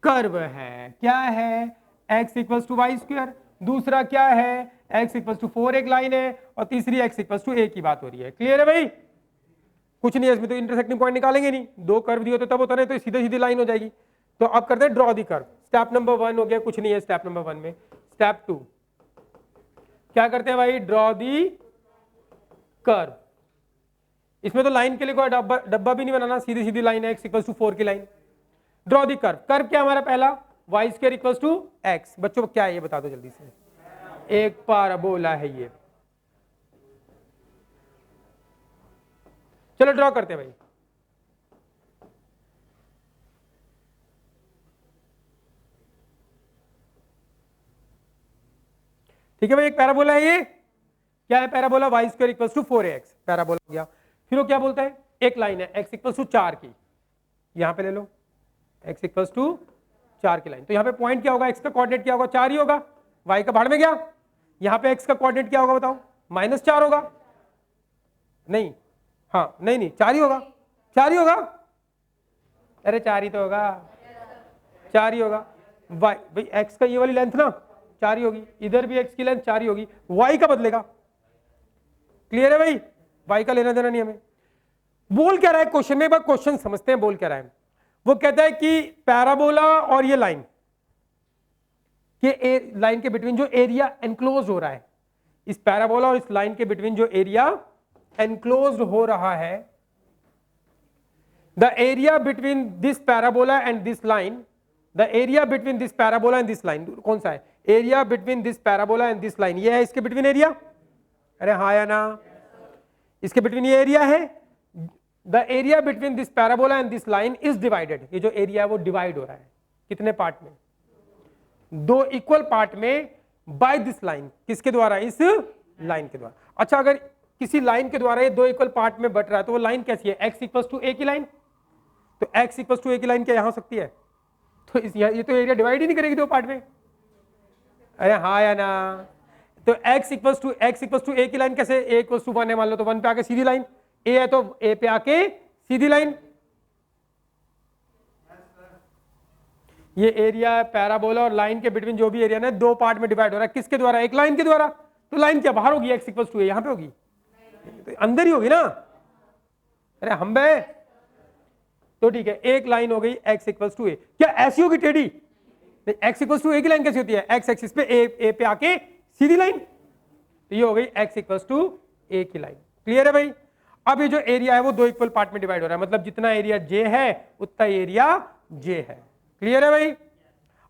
कर्व है, क्या है x equals to Y square, दूसरा क्या है x इक्वल्स टू 4 एक लाइन है, और तीसरी x इक्वल्स टू a की बात हो रही है। क्लियर है भाई, कुछ नहीं है इसमें, तो इंटरसेक्टिंग पॉइंट निकालेंगे नहीं, 2 कर्व दिए होते तब होता नहीं, तो सीधे सीधी लाइन हो जाएगी। तो अब करते हैं draw the curve. Step number 1 हो गया, कुछ नहीं है स्टेप नंबर 1 में। स्टेप 2 क्या करते हैं भाई, ड्रॉ दी कर्व। इसमें तो लाइन के लिए कोई डब्बा भी नहीं बनाना, सीधी सीधी लाइन है, x इक्वल्स टू 4 की line. Draw the curve. Curve क्या हमारा पहला, Y square equals to X. बच्चों क्या है ये बता दो जल्दी से, एक पैराबोला है ये। चलो ड्रॉ करते हैं भाई। ठीक है भाई, एक पैराबोला है ये, क्या है parabola, Y square equals to 4x, parabola हो गया। फिर वो क्या बोलता है, एक लाइन है x इक्वल्स टू 4 की, यहां पे ले लो x इक्वल्स टू 4 की लाइन। तो यहाँ पे पॉइंट क्या होगा, x का कोऑर्डिनेट क्या होगा, 4 ही होगा, y का भाड़ में गया। यहाँ पे x का कोऑर्डिनेट क्या होगा बताओ, -4 होगा, नहीं हाँ नहीं 4 ही होगा, 4 ही होगा, अरे 4 ही तो होगा, 4 ही होगा। y भाई x का ये वाली लेंथ ना 4 ही होगी, इधर भी x की लेंथ 4 ही होगी, y का बदलेगा। क्लियर है भाई, y का लेना देना नहीं हमें। बोल क्या रहा है क्वेश्चन में, एक बार क्वेश्चन समझते हैं बोल क्या रहा है। वो कहता है कि पैराबोला और ये लाइन के लाइन के बिटवीन जो एरिया एनक्लोज हो रहा है, इस पैराबोला और इस लाइन के बिटवीन जो एरिया एनक्लोज हो रहा है, the area between this parabola and this line, the area between this parabola and this line, कौन सा है, area between this parabola and this line, ये है इसके बिटवीन एरिया, अरे हाँ या ना, इसके बिटवीन ये एरिया है। The area between this parabola and this line is divided, ये जो एरिया है वो डिवाइड हो रहा है, कितने पार्ट में, 2 इक्वल पार्ट में, बाय दिस लाइन, किसके द्वारा, इस लाइन के द्वारा। अच्छा, अगर किसी लाइन के द्वारा ये 2 इक्वल पार्ट में बट रहा है तो वो लाइन कैसी है, x इक्वल्स टू a की लाइन, तो x इक्वल्स टू a की लाइन क्या यहां हो सकती है, तो ये तो एरिया डिवाइड ही नहीं करेगी 2 पार्ट में, अरे हाँ या ना। तो x इक्वल्स टू a की लाइन कैसे, a इक्वल्स टू 1 है मान लो, तो 1 पे आके सीधी लाइन, a है तो a पे आके सीधी लाइन। ये एरिया पैराबोला और लाइन के बिटवीन जो भी एरिया ना दो पार्ट में डिवाइड हो रहा है, किसके द्वारा? एक लाइन के द्वारा। तो लाइन क्या बाहर होगी? x इक्वल्स टू ए, यहां पे होगी, तो अंदर ही होगी ना। अरे हम बे, तो ठीक है, एक लाइन हो गई x इक्वल्स टू ए। क्या ऐसी होगी टेढ़ी? x इक्वल्स टू ए की लाइन कैसी होती है? x एक्सिस पे ए पे आके सीधी लाइन, तो ये हो गई x इक्वल्स टू ए की लाइन। क्लियर है भाई? अब ये जो एरिया है वो दो इक्वल पार्ट में डिवाइड हो रहा है, मतलब जितना एरिया j है उतना एरिया j है। क्लियर है भाई?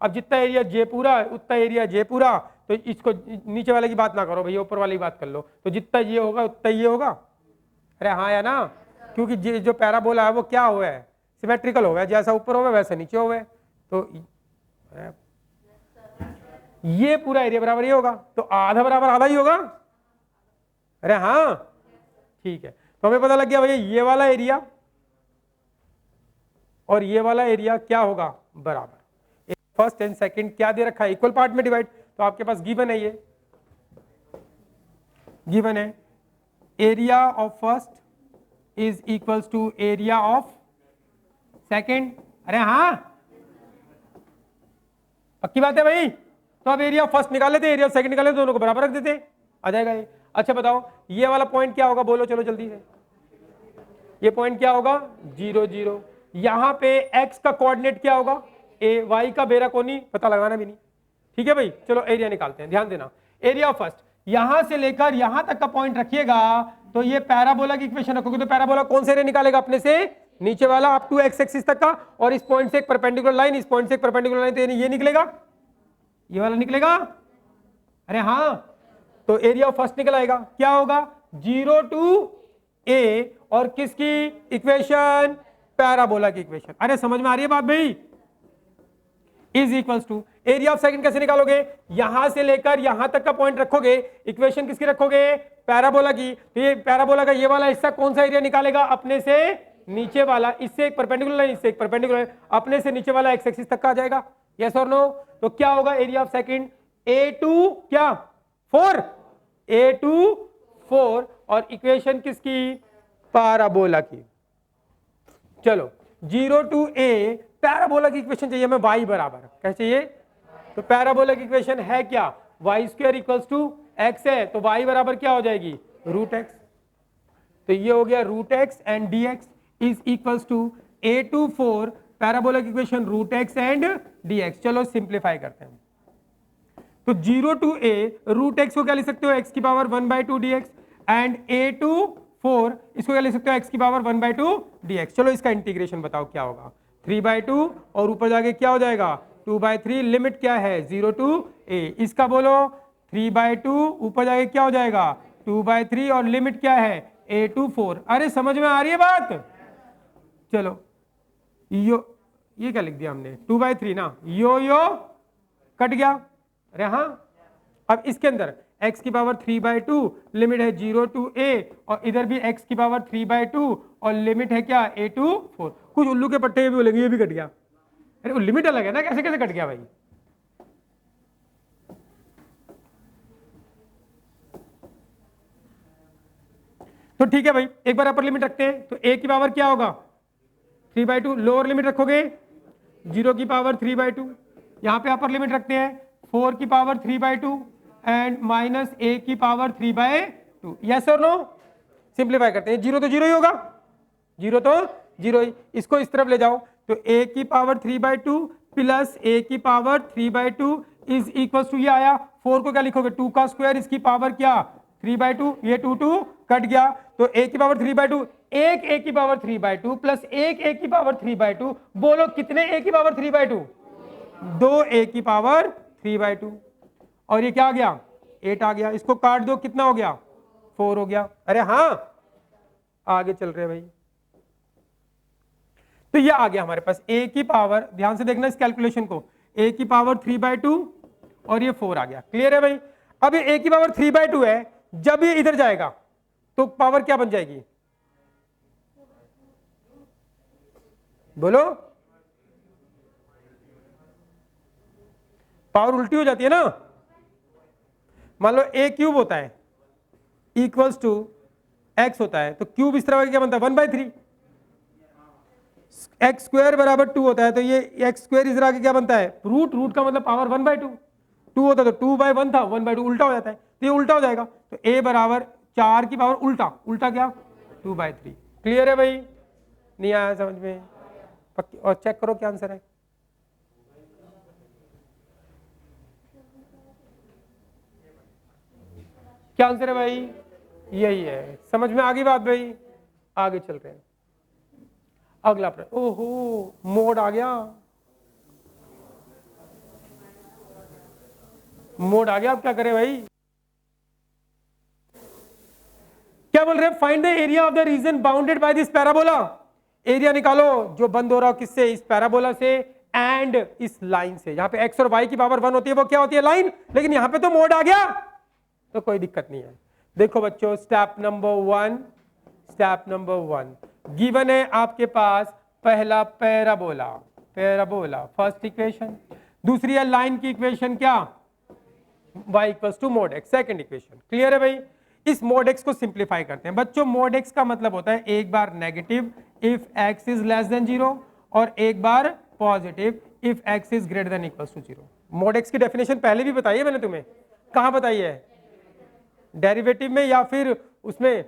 अब जितना एरिया j पूरा उतना एरिया j पूरा, तो इसको नीचे वाले की बात ना करो भैया, ऊपर वाली की बात कर लो। तो जितना ये होगा उतना ये होगा। अरे हाँ या ना? क्योंकि जो पैराबोला है वो क्या हुआ है? सिमेट्रिकल हो गया, जैसा ऊपर होगा वैसा नीचे होगा। तो ये पूरा एरिया बराबर ये होगा, तो आधा बराबर आधा ही होगा। अरे हाँ ठीक है, तो हमें पता लग गया भैया ये वाला एरिया और ये वाला एरिया क्या होगा? बराबर। फर्स्ट एंड सेकंड क्या दे रखा है? इक्वल पार्ट में डिवाइड। तो आपके पास गिवन है, ये गिवन है area of first is equals to area of second. अरे हाँ पक्की बात है भाई। तो अब एरिया फर्स्ट निकाल लेते, एरिया सेकंड निकाल लेते, दोनों को बराबर रख देते, आ जाएगा ये। अच्छा बताओ ये वाला पॉइंट क्या होगा? बोलो चलो जल्दी से। ये पॉइंट क्या होगा? 0 0। यहां पे x का कोऑर्डिनेट क्या होगा? a, y का बेरा कोनी पता लगाना भी नहीं। ठीक है भाई, चलो एरिया निकालते हैं। ध्यान देना, एरिया फर्स्ट यहां से लेकर यहां तक का पॉइंट रखिएगा, तो ये पैराबोला की इक्वेशन रखोगे तो पैराबोला कौन से एरिया निकालेगा? अपने से नीचे वाला अप टू x एक्सिस तक का, और इस पॉइंट से एक परपेंडिकुलर लाइन, इस पॉइंट से एक परपेंडिकुलर लाइन, तो ये निकलेगा, ये वाला निकलेगा। अरे हाँ, तो एरिया फर्स्ट निकल आएगा, क्या होगा? 0 टू a, और किसकी इक्वेशन? पैराबोला की इक्वेशन। अरे समझ में आ रही है बात भाई? Is equals to area of second कैसे निकालोगे? यहां से लेकर यहां तक का पॉइंट रखोगे, इक्वेशन किसकी रखोगे? पैराबोला की। तो ये पैराबोला का ये वाला हिस्सा कौन सा एरिया निकालेगा? अपने से नीचे वाला, इससे एक परपेंडिकुलर लाइन, इससे एक परपेंडिकुलर लाइन, अपने से नीचे वाला x एक्सिस तक का आ जाएगा। यस और नो? तो क्या होगा एरिया ऑफ सेकंड? a2 क्या 4, a2 4, और इक्वेशन किसकी? पैराबोला की। चलो 0 टू a, पैराबोला की इक्वेशन चाहिए हमें y बराबर, क्या चाहिए? तो पैराबोला की इक्वेशन है क्या? y square equals to x है, तो y बराबर क्या हो जाएगी? Root x। तो ये हो गया root x and dx is equals to a2 4, parabola की equation root x and dx। चलो सिंप्लीफाई करते हैं। तो 0 टू a रूट x को क्या लिख सकते हो? x की पावर 1/2 dx, एंड a2 4 इसको क्या लिख सकते हो? x की पावर 1/2 dx। चलो इसका इंटीग्रेशन बताओ क्या होगा? 3/2, और ऊपर जाके क्या हो जाएगा? 2/3। लिमिट क्या है? 0 टू a। इसका बोलो 3/2, ऊपर जाके क्या हो जाएगा? 2/3, और लिमिट क्या है? a to 4। अरे समझ में आ रही है बात? चलो ये क्या लिख दिया हमने? 2/3 ना, यो कट गया। अरे हाँ, अब इसके अंदर x की पावर 3/2, लिमिट है 0 टू a, और इधर भी x की पावर 3/2, और लिमिट है क्या? a to 4। कुछ उल्लू के पट्टे भी बोलेंगे ये भी कट गया। अरे वो लिमिट अलग है ना, कैसे कैसे कट गया भाई? तो ठीक है भाई, एक बार अपर लिमिट रखते हैं। तो a की पावर क्या होगा? 3/2, लोअर लिमिट रखोगे 0 की पावर 3/2, यहां पे अपर लिमिट रखते हैं 4 की पावर 3/2 एंड माइनस a की पावर 3/2। यस और नो? सिंप्लीफाई करते हैं, 0 तो 0 ही होगा, 0 तो 0 ही। इसको इस तरफ ले जाओ, तो a की पावर 3/2 प्लस a की पावर 3/2 इज इक्वल टू, ये आया 4 को क्या लिखोगे? 2 का स्क्वायर, इसकी पावर क्या? 3/2, ये 2 कट गया, तो a की पावर 3/2, एक a की पावर 3/2 प्लस एक a की पावर 3/2, बोलो कितने a की पावर 3/2? 2 a की पावर 3/2, और ये क्या आ गया? 8 आ गया। इसको काट दो, कितना हो गया? 4 हो गया। अरे हाँ, आगे चल रहे भाई। तो ये आ गया हमारे पास a की पावर, ध्यान से देखना इस कैलकुलेशन को, a की पावर 3/2 और ये 4 आ गया। क्लियर है भाई? अब ये a की पावर 3/2 है, जब ये इधर जाएगा तो पावर क्या बन जाएगी? बोलो, पावर उल्टी हो जाती है ना। मान लो a क्यूब होता है इक्वल्स टू x होता है, तो क्यूब इस तरह का क्या बनता है? 1/3। एक्स स्क्वायर बराबर 2 होता है, तो ये एक्स स्क्वायर इधर आके क्या बनता है, रूट, रूट का मतलब पावर 1/2, 2 होता है तो 2/1 था, 1/2 उल्टा हो जाता है, तो ये उल्टा हो जाएगा, तो a बराबर 4 की पावर उल्टा, उल्टा क्या 2/3। क्लियर है भाई, नहीं आया समझ में, पक्की, और चेक करो क्या आंसर है। क्या आंसर है भाई, यही है, समझ में आ गई बात भाई, आगे चल रहे हैं। अगला प्रश्न, ओहो मोड आ गया, मोड आ गया, अब क्या करें भाई, क्या बोल रहे हैं, find the area of the reason bounded by this parabola, area निकालो जो बंद हो रहा हो किससे, इस पैराबोला से एंड इस लाइन से, यहां पे एक्स और वाई की पावर 1 होती है, वो क्या होती है, लाइन, लेकिन यहां पे तो मोड आ गया, तो कोई दिक्कत नहीं है। देखो बच्चों step number 1, step number 1 given है आपके पास, पहला पैराबोला, पैराबोला फर्स्ट इक्वेशन, दूसरी है लाइन की इक्वेशन क्या, y equals to mod x, second equation. Clear है भाई, इस मोड x को सिंप्लीफाई करते हैं बच्चों। मोड x का मतलब होता है एक बार negative if x is less than 0 और एक बार positive if x is greater than equals to 0। Mod x की डेफिनेशन पहले भी बताई है मैंने तुम्हें, कहां बताई है, डेरिवेटिव में या फिर उसमें,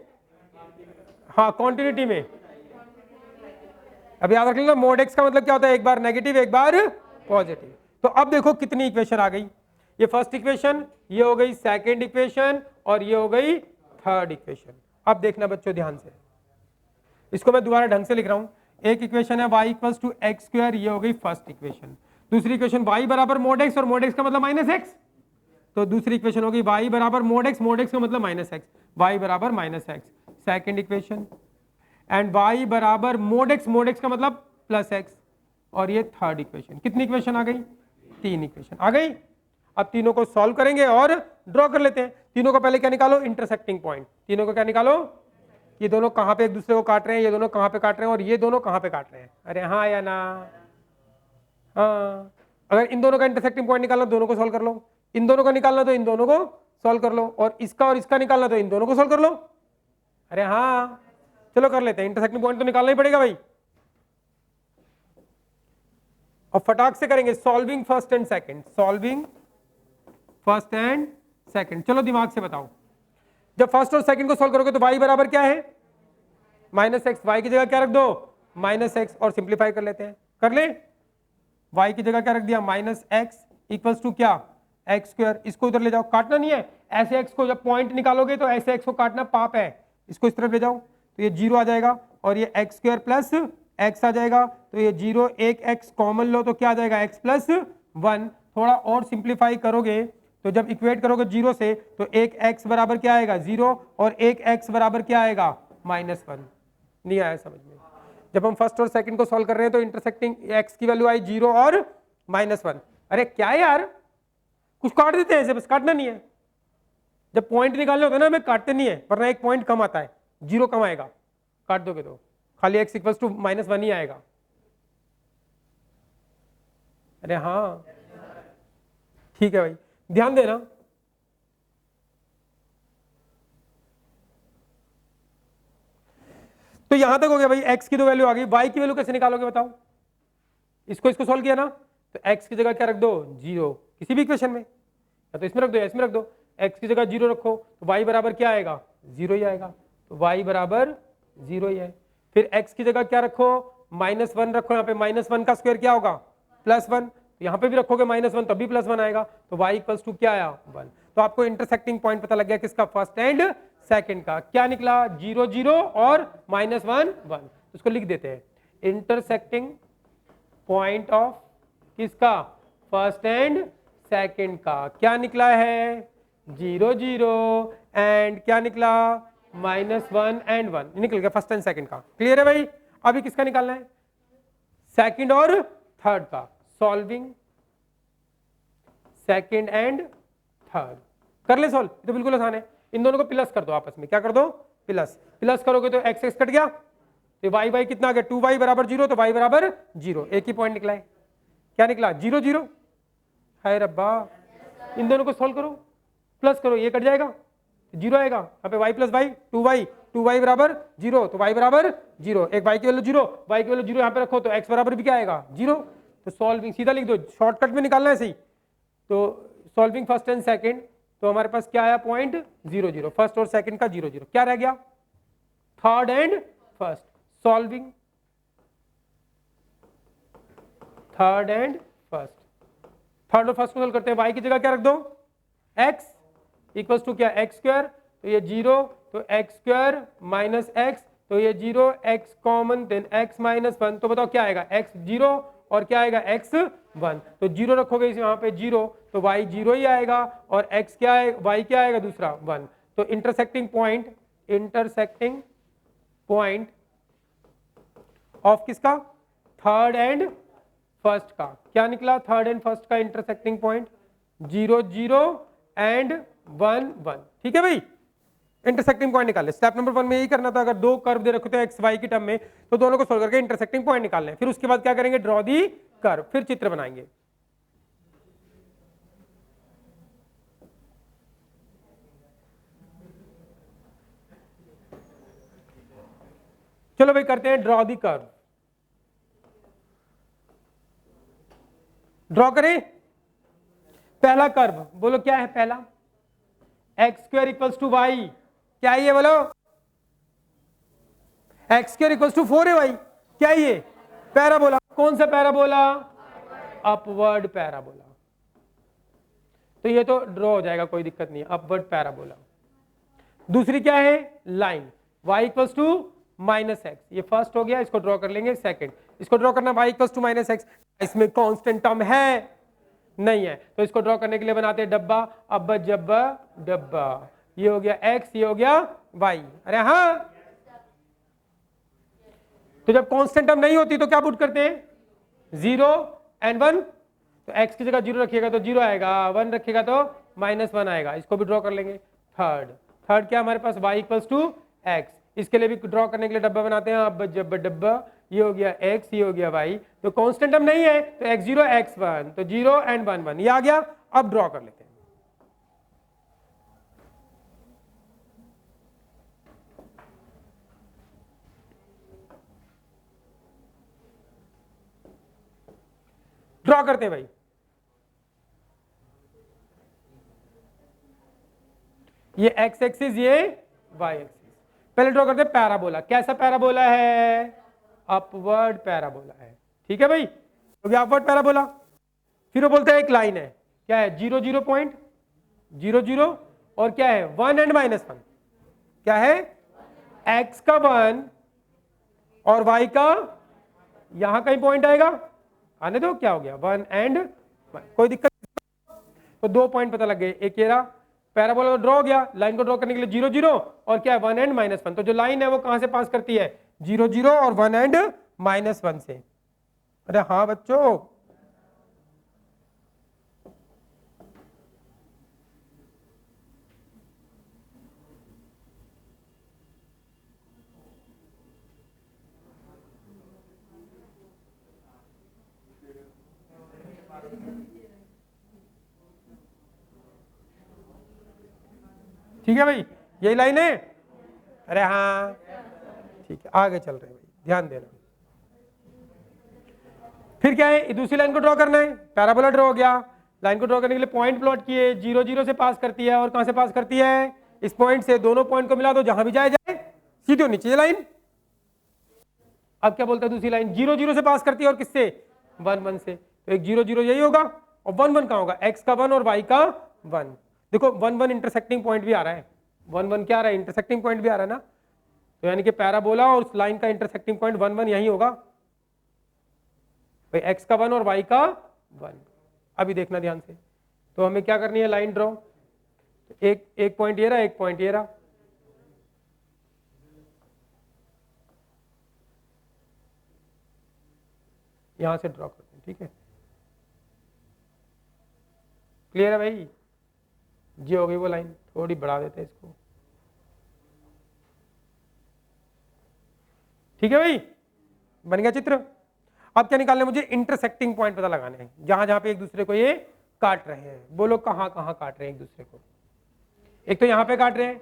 हाँ कॉन्टिन्यूटी में। अब याद रख लेना मोड x का मतलब क्या होता है, एक बार नेगेटिव एक बार पॉजिटिव। तो अब देखो कितनी इक्वेशन आ गई, ये फर्स्ट इक्वेशन, ये हो गई सेकंड इक्वेशन और ये हो गई थर्ड इक्वेशन। अब देखना बच्चों ध्यान से, इसको मैं दोबारा ढंग से लिख रहा हूं। एक इक्वेशन है y equals to X square, ये हो गई फर्स्ट इक्वेशन। दूसरी इक्वेशन y बराबर मोड x और मोड x का मतलब माइनस x, तो दूसरी इक्वेशन होगी y बराबर मोड x का मतलब माइनस x, y बराबर minus x। Second equation and y बराबर मोड x का मतलब प्लस x, और ये थर्ड इक्वेशन। कितनी इक्वेशन आ गई, तीन इक्वेशन आ गई। अब तीनों को सॉल्व करेंगे और ड्रॉ कर लेते हैं। तीनों को पहले क्या निकालो, इंटरसेक्टिंग पॉइंट। तीनों को क्या निकालो, ये दोनों कहां पे एक दूसरे को काट रहे हैं, ये दोनों कहां पे काट रहे हैं और ये दोनों कहां पे काट रहे हैं, अरे हाँ या ना, हाँ। अगर इन दोनों का इंटरसेक्टिंग पॉइंट निकालना, दोनों को सॉल्व कर लो, इन दोनों का निकालना तो इन दोनों को सॉल्व कर लो, और इसका निकालना तो इन दोनों को सॉल्व कर लो, अरे हाँ। चलो कर लेते हैं, इंटरसेक्टिंग पॉइंट तो निकालना ही पड़ेगा भाई, और फटाक से करेंगे solving first and second, solving first and second. चलो दिमाग से बताओ, जब फर्स्ट और सेकंड को सॉल्व करोगे तो y बराबर क्या है, माइनस एक्स, वाई की जगह क्या रख दो, माइनस एक्स, और सिंप्लीफाई कर लेते हैं, कर ले। y की जगह क्या रख दिया, माइनस एक्स इक्वल्स टू क्या, एक्स स्क्वायर। इसको उधर ले जाओ, काटना नहीं है, ऐसे x को जब पॉइंट निकालोगे तो ऐसे x को काटना पाप है, इसको इस तरफ ले जाओ तो ये 0 आ जाएगा, और ये एक्स स्क्वायर प्लस एक्स आ जाएगा, तो ये 0, एक x कॉमन लो तो क्या आ जाएगा, x प्लस 1। थोड़ा और सिंप्लीफाई करोगे तो जब इक्वेट करोगे 0 से, तो एक x बराबर क्या आएगा 0, और एक x बराबर क्या आएगा -1। नहीं आया समझ में, जब हम फर्स्ट और सेकंड को सॉल्व कर रहे हैं तो इंटरसेक्टिंग x की वैल्यू आई 0 और -1। अरे क्या यार, कुछ काट देते हैं ऐसे, बस काटना नहीं है। जब पॉइंट निकालने होता है ना, हमें काटते नहीं है, वरना एक पॉइंट कम आता है, 0 कम आएगा, काट दोगे तो खाली x इक्वल्स टू -1 ही आएगा। अरे हाँ ठीक है भाई, ध्यान देना। तो यहां तक हो गया भाई, x की तो वैल्यू आ गई, y की वैल्यू कैसे निकालोगे बताओ। इसको सॉल्व किया ना, तो x की जगह क्या रख दो, 0, किसी भी इक्वेशन में, या तो इसमें रख दो या इसमें रख दो। x की जगह 0 रखो तो y बराबर क्या आएगा, 0 ही आएगा, तो y बराबर 0 ही है। फिर x की जगह क्या रखो, -1 रखो, यहाँ पे -1 का स्क्वायर क्या होगा, +1, तो यहाँ पे भी रखोगे -1 तब भी +1 आएगा, तो y इक्वल्स टू क्या आया, 1। तो आपको इंटरसेक्टिंग पॉइंट पता लग गया किसका, फर्स्ट एंड सेकंड का। क्या निकला, 0 0 और -1 1। इसको लिख देते हैं, इंटरसेक्टिंग पॉइंट ऑफ किसका, फर्स्ट एंड सेकंड का। क्या निकला है, 0 0 एंड क्या निकला, -1 एंड 1 निकल गया, फर्स्ट एंड सेकंड का। क्लियर है भाई, अभी किसका निकालना है, सेकंड और थर्ड का। सॉल्विंग सेकंड एंड थर्ड, कर ले सॉल्व, तो बिल्कुल आसान है। इन दोनों को प्लस कर दो आपस में, क्या कर दो, प्लस। प्लस करोगे तो x कट गया, तो y कितना आ गया, 2y बराबर 0, तो y बराबर 0, एक ही पॉइंट निकला है। क्या निकला, 0 0। हाय रब्बा, इन दोनों को सॉल्व करो, प्लस करो, ये कट जाएगा, 0 आएगा, यहाँ पे y प्लस y, 2y बराबर 0, तो y बराबर 0, एक y की वैल्यू 0, y की वैल्यू 0 यहाँ पे रखो तो x बराबर भी क्या आएगा 0। तो सॉल्विंग सीधा लिख दो, शॉर्टकट में निकालना है सही। तो सॉल्विंग फर्स्ट एंड सेकंड, तो हमारे पास क्या आया पॉइंट 0 0, फर्स्ट और सेकंड का 0 0, क्या रह गया third and first. Solving third and first, third और फर्स्ट को सोल्व करते हैं, y की जगह क्या रख दो x इक्वल्स टू क्या x स्क्वायर, तो ये 0, तो x स्क्वायर माइनस x, तो ये 0, x common then x minus 1, तो बताओ क्या आएगा x 0 और क्या आएगा x 1, तो 0 रखोगे इस यहाँ पे 0, तो y 0 ही आएगा और x क्या है y क्या आएगा दूसरा 1। तो इंटरसेक्टिंग पॉइंट ऑफ किसका थर्ड एंड फर्स्ट का क्या निकला, थर्ड एंड फर्स्ट का इंटरसेक्टिंग पॉइंट 0 0 एंड 1 1। ठीक है भाई, इंटरसेक्टिंग पॉइंट निकाले। स्टेप नंबर 1 में यही करना था, अगर दो कर्व दे रखे थे एक्स वाई की टर्म में तो दोनों को सोल्व करके इंटरसेक्टिंग पॉइंट निकालने, फिर उसके बाद क्या करेंगे ड्रॉ दी कर्व, फिर चित्र बनाएंगे। चलो भाई करते हैं ड्रॉ दी कर्व। ड्रॉ करें पहला कर्व, बोलो क्या है पहला, X square equals to Y, क्या है ये बोलो, x square equals to 4ay, क्या है ये पैराबोला, कौन सा पैराबोला, अपवर्ड पैराबोला, तो ये तो ड्रॉ हो जाएगा कोई दिक्कत नहीं, अपवर्ड पैराबोला। दूसरी क्या है line y equals to minus X, ये फर्स्ट हो गया, इसको ड्रॉ कर लेंगे। सेकंड इसको ड्रॉ करना y equals to minus X, इसमें कांस्टेंट टर्म है नहीं है, तो इसको ड्रॉ करने के लिए बनाते हैं डब्बा, अब जब्बा डब्बा, ये हो गया x, ये हो गया y। अरे हाँ, तो जब कांस्टेंट टर्म नहीं होती तो क्या पुट करते हैं 0 एंड 1, तो x की जगह 0 रखिएगा तो 0 आएगा, 1 रखिएगा तो -1 आएगा, इसको भी ड्रॉ कर लेंगे। थर्ड क्या हमारे पास y इक्वल्स टू एक्स, इसके लिए भी ड्रॉ करने के लिए डब्बा बनाते हैं, अब जब डब्बा, ये हो गया x, ये हो गया y, तो कांस्टेंट टर्म नहीं है तो x0 x1, तो 0 एंड 1 1, ये आ गया। अब ड्रॉ कर लेते हैं, ड्रॉ करते हैं भाई। ये x एक्सिस, ये y एक्सिस। पहले ड्रॉ करते हैं पैराबोला, कैसा पैराबोला है, अपवर्ड पैराबोला है। ठीक है भाई, तो क्या अपवर्ड पैराबोला, फिर वो बोलते हैं एक लाइन है, क्या है 0 0 पॉइंट 0 0 और क्या है 1 एंड -1, क्या है x का 1 और y का यहां कहीं पॉइंट आएगा, आने दो, क्या हो गया 1 एंड 1, कोई दिक्कत, तो 2 पॉइंट पता लग गए, एक ये रहा पैराबोला तो ड्रॉ हो गया। लाइन को ड्रॉ करने के लिए 0 0 और क्या है 1 एंड -1, तो जो लाइन है वो कहां से पास करती है 0 0 और 1 एंड -1 से। अरे हाँ बच्चों, ठीक है भाई, यही लाइन है, अरे हाँ ठीक है, आगे चल रहे हैं भाई, ध्यान देना। फिर क्या है, दूसरी लाइन को ड्रॉ करना है, पैराबोला ड्रॉ हो गया, लाइन को ड्रॉ करने के लिए पॉइंट प्लॉट किए, 0 0 से पास करती है और कहां से पास करती है, इस पॉइंट से, दोनों पॉइंट को मिला दो, जहां भी जाए जाए सीधी होनी चाहिए लाइन। अब क्या बोलता है दूसरी लाइन 0 0 से पास करती है और किससे 1 1 से, तो एक 0 0 यही होगा और 1 1 कहां होगा, x का 1 और y का 1। देखो 1 1 इंटरसेक्टिंग पॉइंट भी आ रहा है, 1 1 क्या आ रहा है, इंटरसेक्टिंग पॉइंट भी आ रहा है ना, तो यानी कि पैराबोला और उस लाइन का इंटरसेक्टिंग पॉइंट 1 1 यही होगा भाई, x का 1 और y का 1। अभी देखना ध्यान से, तो हमें क्या करनी है लाइन ड्रॉ, एक पॉइंट ये रहा, एक पॉइंट ये रहा, यहां से ड्रॉ करते हैं। ठीक है, क्लियर है भाई, जी हो गई वो लाइन, थोड़ी बढ़ा देते हैं इसको। ठीक है भाई, बन गया चित्र। अब क्या निकालना है मुझे, इंटरसेक्टिंग पॉइंट पता लगाने हैं, जहां जहां पे एक दूसरे को ये काट रहे हैं। बोलो कहां कहां काट रहे हैं एक दूसरे को, एक तो यहां पे काट रहे हैं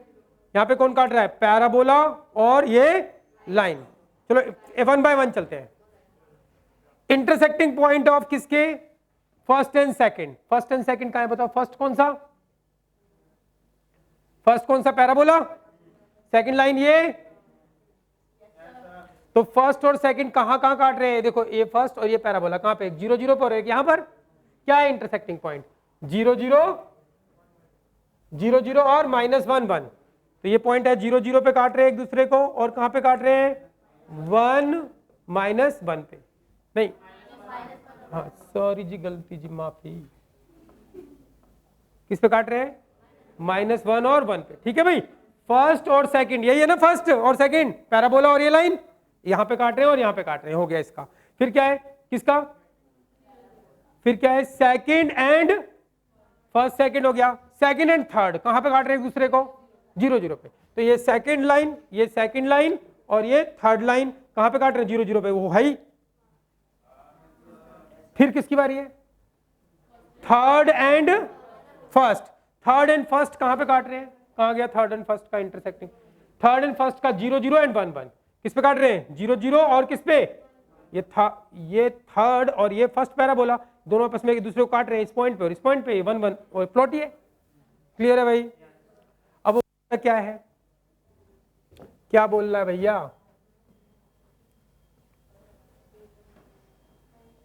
यहाँ पे कौन काट रहा है, पैराबोला और ये लाइन। चलो 1 बाय 1 चलते हैं। इंटरसेक्टिंग पॉइंट ऑफ किसके, first and second. First and second कहां है बताओ, फर्स्ट कौन सा, फर्स्ट कौन सा पैराबोला, सेकंड लाइन ये। तो फर्स्ट और सेकंड कहां कहां काट रहे हैं, देखो ये फर्स्ट और ये पैराबोला कहां पे, 0 0 पर, एक यहां पर क्या है इंटरसेक्टिंग पॉइंट, 0 0 0 0 और -1 1। तो ये पॉइंट है 0 0 पे काट रहे हैं एक दूसरे को, और कहां पे काट रहे हैं, 1 -1 पे, नहीं हाँ सॉरी जी, गलती जी, माफी, किस पे काट रहे हैं, -1 और 1 पे। ठीक है भाई, फर्स्ट और सेकंड यही है ना, फर्स्ट और सेकंड पैराबोला और ये लाइन यहां पे काट रहे हैं और यहां पे काट रहे हैं, हो गया इसका। फिर क्या है किसका, फिर क्या है, सेकंड एंड फर्स्ट, सेकंड हो गया, सेकंड एंड थर्ड कहां पे काट रहे हैं एक दूसरे को, 0 0 पे। तो ये सेकंड लाइन, ये सेकंड लाइन और ये थर्ड लाइन कहां पे काट रहे हैं, 0 0 पे, वो है ही। फिर किसकी बारी है, third and first. Third and first कहां पे काट रहे हैं, कहां गया थर्ड एंड फर्स्ट का इंटरसेक्टिंग, थर्ड एंड फर्स्ट का 0 0 एंड 1 1, किस पे काट रहे हैं, 0 0 और किस पे, ये थर्ड और ये फर्स्ट पैराबोला दोनों आपस में एक दूसरे को काट रहे हैं, इस पॉइंट पे और इस पॉइंट पे, 1 1 और प्लॉट ही है। क्लियर है भाई। अब क्या है, क्या बोल रहा है भैया,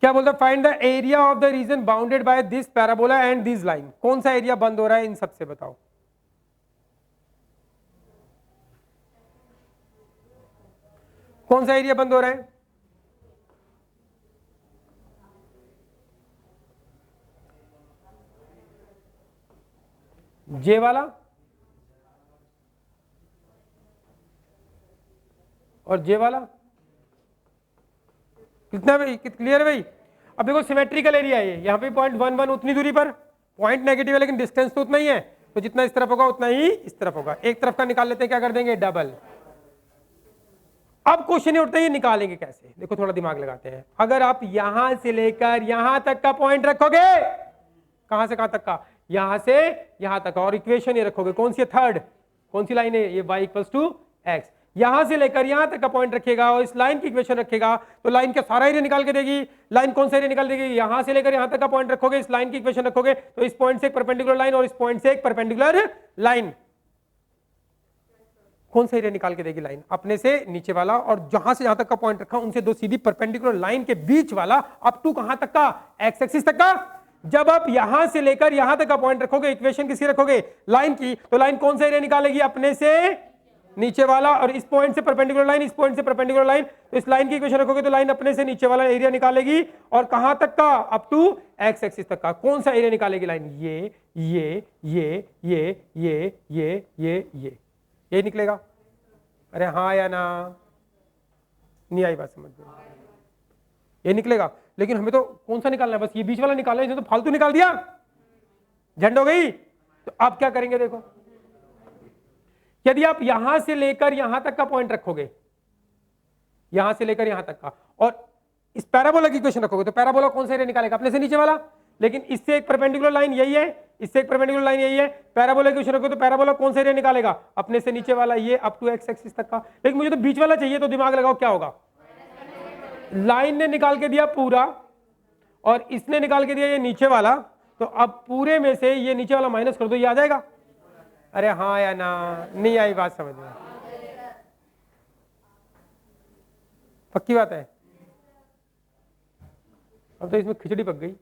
क्या बोलता है, find the area of the reason bounded by this parabola and this line. कौन सा एरिया बंद हो रहा है इन सबसे, बताओ। कौन सा एरिया बंद हो रहा है, जे वाला और जे वाला, कितना भाई, क्लियर है भाई। अब देखो सिमेट्रिकल एरिया है, यहाँ पे पॉइंट 1 1 उतनी दूरी पर, पॉइंट नेगेटिव है लेकिन डिस्टेंस तो उतना ही है, तो जितना इस तरफ होगा उतना ही इस तरफ होगा। एक तरफ का निकाल लेते हैं, क्या कर देंगे, डबल। अब क्वेश्चन ये उठता है ये निकालेंगे कैसे, देखो थोड़ा दिमाग लगाते हैं। अगर आप यहां से लेकर यहां तक का पॉइंट रखोगे, कहां से कहां तक का, यहां से यहां तक, और इक्वेशन ये रखोगे, कौन सी है, थर्ड, कौन सी लाइन है ये, y = x। यहां से लेकर यहां तक का पॉइंट रखेगा और इस लाइन की इक्वेशन रखेगा, तो लाइन का सारा एरिया निकाल के देगी। लाइन कौन सा एरिया निकाल देगी, यहां से लेकर यहां तक का पॉइंट रखोगे, इस लाइन की इक्वेशन रखोगे, तो इस पॉइंट से एक परपेंडिकुलर लाइन और इस पॉइंट से एक परपेंडिकुलर लाइन, कौन सा एरिया निकाल के देगी लाइन, अपने से नीचे वाला और जहां से जहां तक का पॉइंट रखा उनसे दो सीधी परपेंडिकुलर लाइन के बीच वाला, अप टू कहां तक का, एक्स एक्सिस तक का। जब आप यहां से लेकर यहां तक का पॉइंट रखोगे, इक्वेशन किसकी रखोगे, लाइन की, तो लाइन कौन सा एरिया निकालेगी, अपने से नीचे वाला, और इस पॉइंट से परपेंडिकुलर लाइन, इस पॉइंट से परपेंडिकुलर लाइन, तो इस लाइन की इक्वेशन रखोगे तो लाइन अपने से नीचे वाला एरिया निकालेगी, और कहां तक का, अप टू एक्स एक्सिस तक का। कौन सा एरिया निकालेगी लाइन, ये निकलेगा। अरे हाँ या ना, नहीं आई बात समझ में, ये निकलेगा। लेकिन हमें तो कौन सा निकालना है, बस ये बीच वाला निकालना है, इसने तो फालतू निकाल दिया, झंड हो गई। तो आप क्या करेंगे, देखो यदि आप यहां से लेकर यहां तक का पॉइंट रखोगे, यहां से लेकर यहां तक का, और इस पैराबोला की इक्वेशन रखोगे, तो पैराबोला कौन सा एरिया निकालेगा, अपने से नीचे वाला। लेकिन इससे एक परपेंडिकुलर लाइन यही है, इससे एक परपेंडिकुलर लाइन यही है, पैराबोला की इक्वेशन रखोगे तो पैराबोला कौन सा एरिया निकालेगा, अपने से नीचे वाला, ये अप टू एक्स एक्सिस तक का। लेकिन मुझे तो बीच वाला चाहिए, तो दिमाग लगाओ क्या होगा, लाइन ने निकाल के दिया पूरा और इसने निकाल के दिया ये नीचे वाला, तो अब पूरे में से ये नीचे वाला माइनस कर दो, ये आ जाएगा। अरे हाँ या ना, नहीं आई बात समझ में, पक्की बात है। अब तो इसमें खिचड़ी पक गई।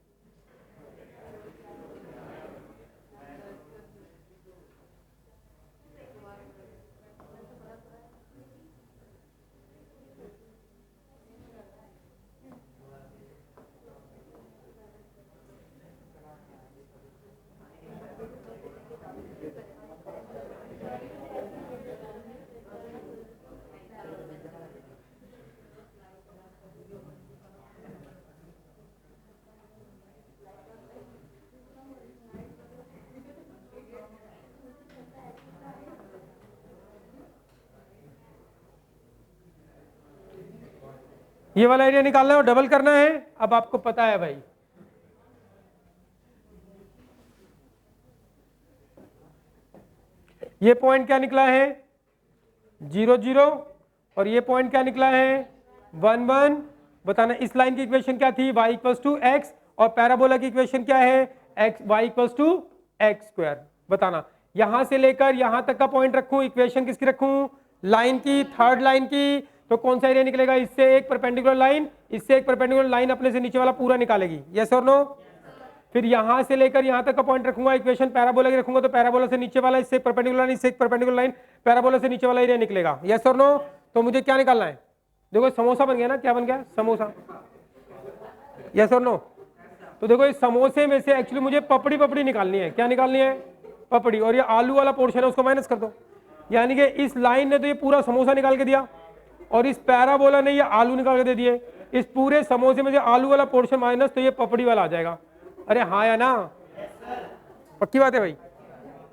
ये वाला एरिया निकालना है और डबल करना है। अब आपको पता है भाई, ये पॉइंट क्या निकला है 0 0 और ये पॉइंट क्या निकला है 1 1। बताना इस लाइन की इक्वेशन क्या थी y इक्वल्स टू एक्स और पैराबोला की इक्वेशन क्या है x y equals to X square. बताना यहां से लेकर यहां तक का पॉइंट रखूं, इक्वेशन किसकी रखूं लाइन की, थर्ड लाइन की, तो कौन सा एरिया निकलेगा इससे एक परपेंडिकुलर लाइन, इससे एक परपेंडिकुलर लाइन अपने से नीचे वाला पूरा निकालेगी, यस और नो। फिर यहां से लेकर यहां तक का पॉइंट रखूंगा, इक्वेशन पैराबोला की रखूंगा तो पैराबोला से नीचे वाला इससे परपेंडिकुलर लाइन, इससे एक परपेंडिकुलर लाइन, पैराबोला से नीचे वाला एरिया निकलेगा, यस और नो। तो मुझे क्या निकालना है, देखो समोसा बन गया ना, क्या बन गया समोसा, यस और नो। तो देखो इस समोसे में से एक्चुअली मुझे पपड़ी पपड़ी निकालनी है, क्या निकालनी है पपड़ी, और ये आलू वाला पोर्शन है उसको माइनस कर दो। यानी कि इस लाइन ने तो ये पूरा समोसा निकाल के दिया और इस पैराबोला ने ये आलू निकाल के दे दिए। इस पूरे समोसे में से आलू वाला पोर्शन माइनस तो ये पपड़ी वाला आ जाएगा। अरे हाँ या ना, पक्की बात है भाई।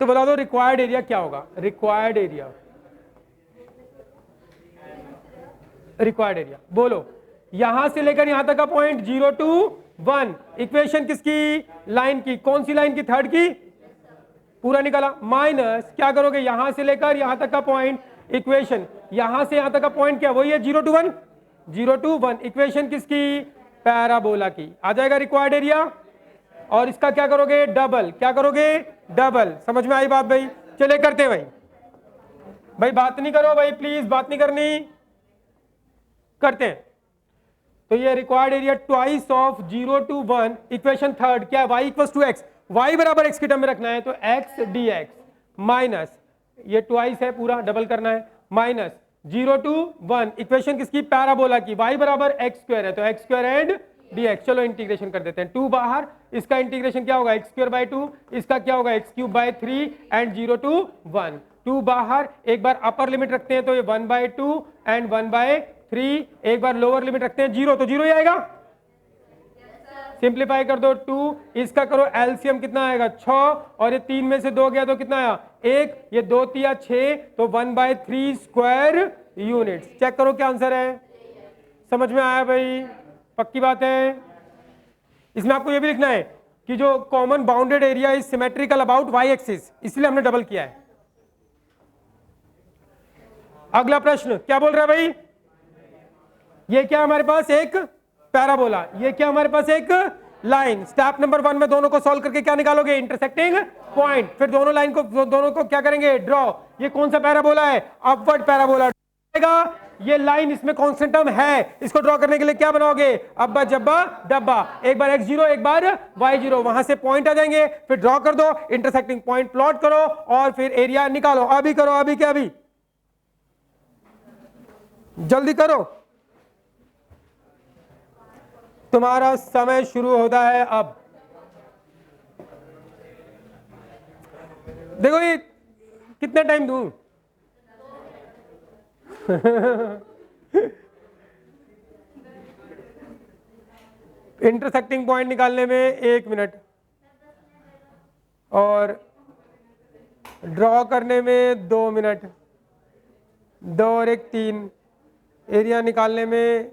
तो बता दो रिक्वायर्ड एरिया क्या होगा, रिक्वायर्ड एरिया, रिक्वायर्ड एरिया बोलो। यहां से लेकर यहां तक का पॉइंट 0 to 1, इक्वेशन किसकी लाइन की, कौन सी लाइन की, थर्ड की, पूरा निकाला, माइनस क्या करोगे यहां से लेकर यहां तक का पॉइंट, इक्वेशन यहां से यहां तक का पॉइंट क्या वही है 0 to 1, 0 to 1, इक्वेशन किसकी पैराबोला की, आ जाएगा रिक्वायर्ड एरिया। और इसका क्या करोगे डबल, क्या करोगे डबल। समझ में आई बात भाई, चले करते भाई, भाई बात नहीं करो भाई प्लीज, बात नहीं करनी, करते हैं। तो ये required area twice of 0 to 1, equation third क्या है y equals to X, y बराबर x की टर्म में रखना है तो x dx माइनस ये ट्वाइस है पूरा डबल करना है, माइनस 0 to 1, इक्वेशन किसकी पैराबोला की, y बराबर एक्स स्क्वायर है तो एक्स स्क्वायर एंड dx। चलो इंटीग्रेशन कर देते हैं, 2 बाहर, इसका इंटीग्रेशन क्या होगा एक्स स्क्वायर बाय 2, इसका क्या होगा x cube by 3 and 0 to 1, 2 बाहर, एक बार अपर लिमिट रखते हैं तो ये 1/2 एंड 1/3, एक बार लोअर लिमिट रखते हैं 0 तो 0 ही आएगा। सिंप्लीफाई कर दो 2, इसका करो एलसीएम कितना आएगा 6 और ये 3 में से 2 गया तो कितना आया 1, ये 2 3 6 तो 1/3 स्क्वायर यूनिट्स। चेक करो क्या आंसर है, समझ में आया भाई, पक्की बात है। इसमें आपको ये भी लिखना है कि जो common bounded area is symmetrical about Y axis, इसलिए हमने डबल किया है। अगला प्रश्न क्या बोल रहा है भाई, ये क्या हमारे पास एक पैराबोला, ये क्या हमारे पास एक लाइन। स्टेप नंबर 1 में दोनों को सॉल्व करके क्या निकालोगे इंटरसेक्टिंग पॉइंट, फिर दोनों लाइन को दोनों को क्या करेंगे ड्रॉ। ये कौन सा पैराबोला है अपवर्ड पैराबोला, ये लाइन इसमें कांस्टेंट टर्म है, इसको ड्रॉ करने के लिए क्या बनाओगे अब्बा जब्बा डब्बा, एक बार x0 एक बार y0, वहां से पॉइंट आ जाएंगे, फिर ड्रॉ कर दो, इंटरसेक्टिंग पॉइंट प्लॉट करो और फिर एरिया निकालो। अभी करो, अभी क्या, अभी जल्दी करो, तुम्हारा समय शुरू होता है अब। देखो ये कितना टाइम दूं इंटरसेक्टिंग पॉइंट निकालने में 1 मिनट और ड्रॉ करने में 2 मिनट, 2 और 1 3, एरिया निकालने में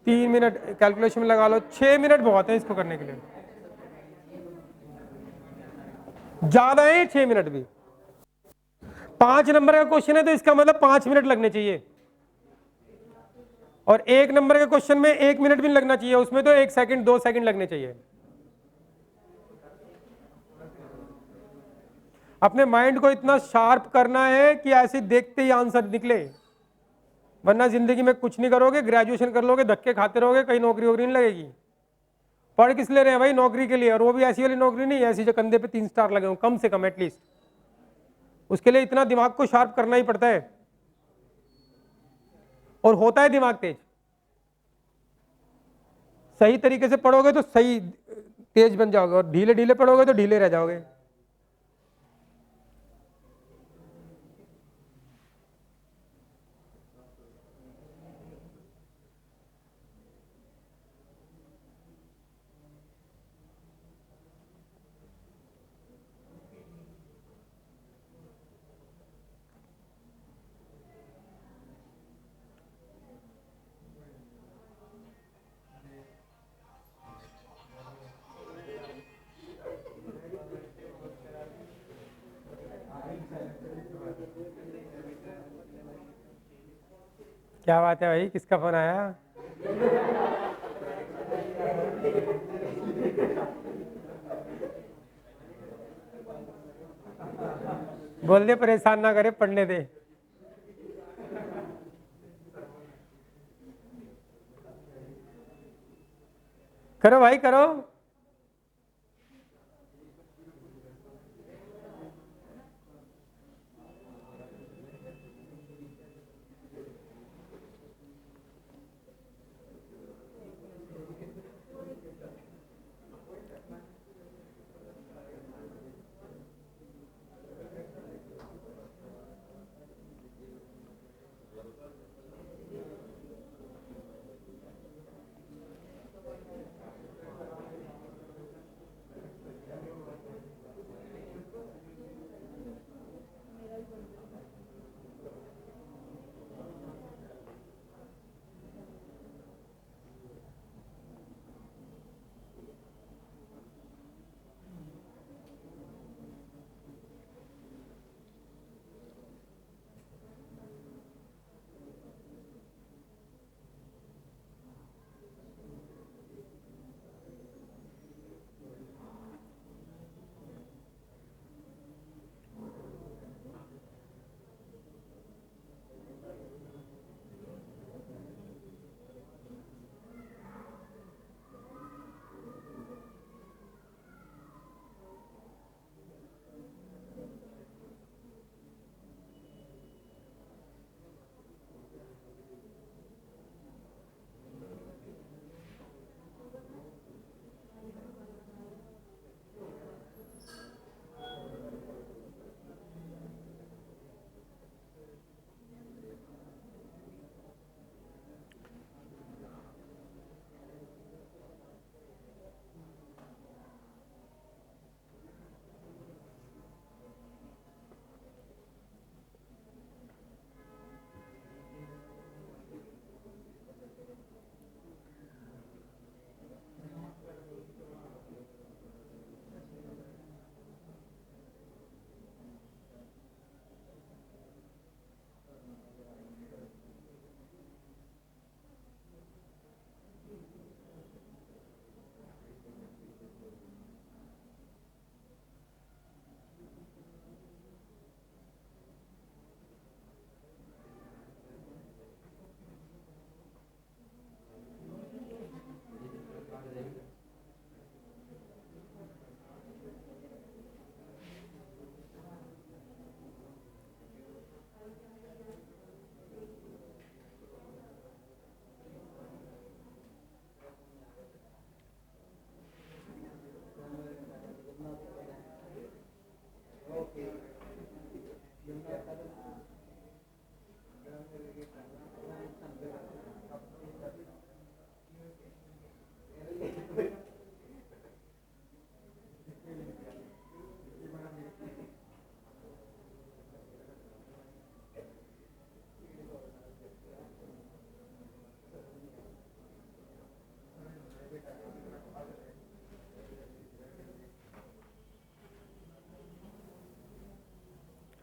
3 मिनट, कैलकुलेशन में लगा लो 6 मिनट बहुत है इसको करने के लिए, ज्यादा है 6 मिनट भी। 5 नंबर का क्वेश्चन है तो इसका मतलब 5 मिनट लगने चाहिए, और 1 नंबर के क्वेश्चन में 1 मिनट भी लगना चाहिए, उसमें तो 1 सेकंड 2 सेकंड लगने चाहिए। अपने माइंड को इतना शार्प करना है कि ऐसे देखते ही आंसर निकले, वरना जिंदगी में कुछ नहीं करोगे, ग्रेजुएशन कर लोगे, धक्के खाते रहोगे, कहीं नौकरी वोकरी नहीं लगेगी। पढ़ किस ले रहे हैं भाई, नौकरी के लिए, और वो भी ऐसी वाली नौकरी नहीं, ऐसी जो कंधे पे 3 स्टार लगे हो कम से कम एटलीस्ट, उसके लिए इतना दिमाग को शार्प करना ही पड़ता है, और होता है दिमाग तेज। सही तरीके से पढ़ोगे तो सही तेज बन जाओगे, और ढीले ढीले पढ़ोगे तो ढीले रह जाओगे। क्या बात है भाई, किसका फोन आया? बोल दे परेशान ना करे, पढ़ने दे। करो भाई करो।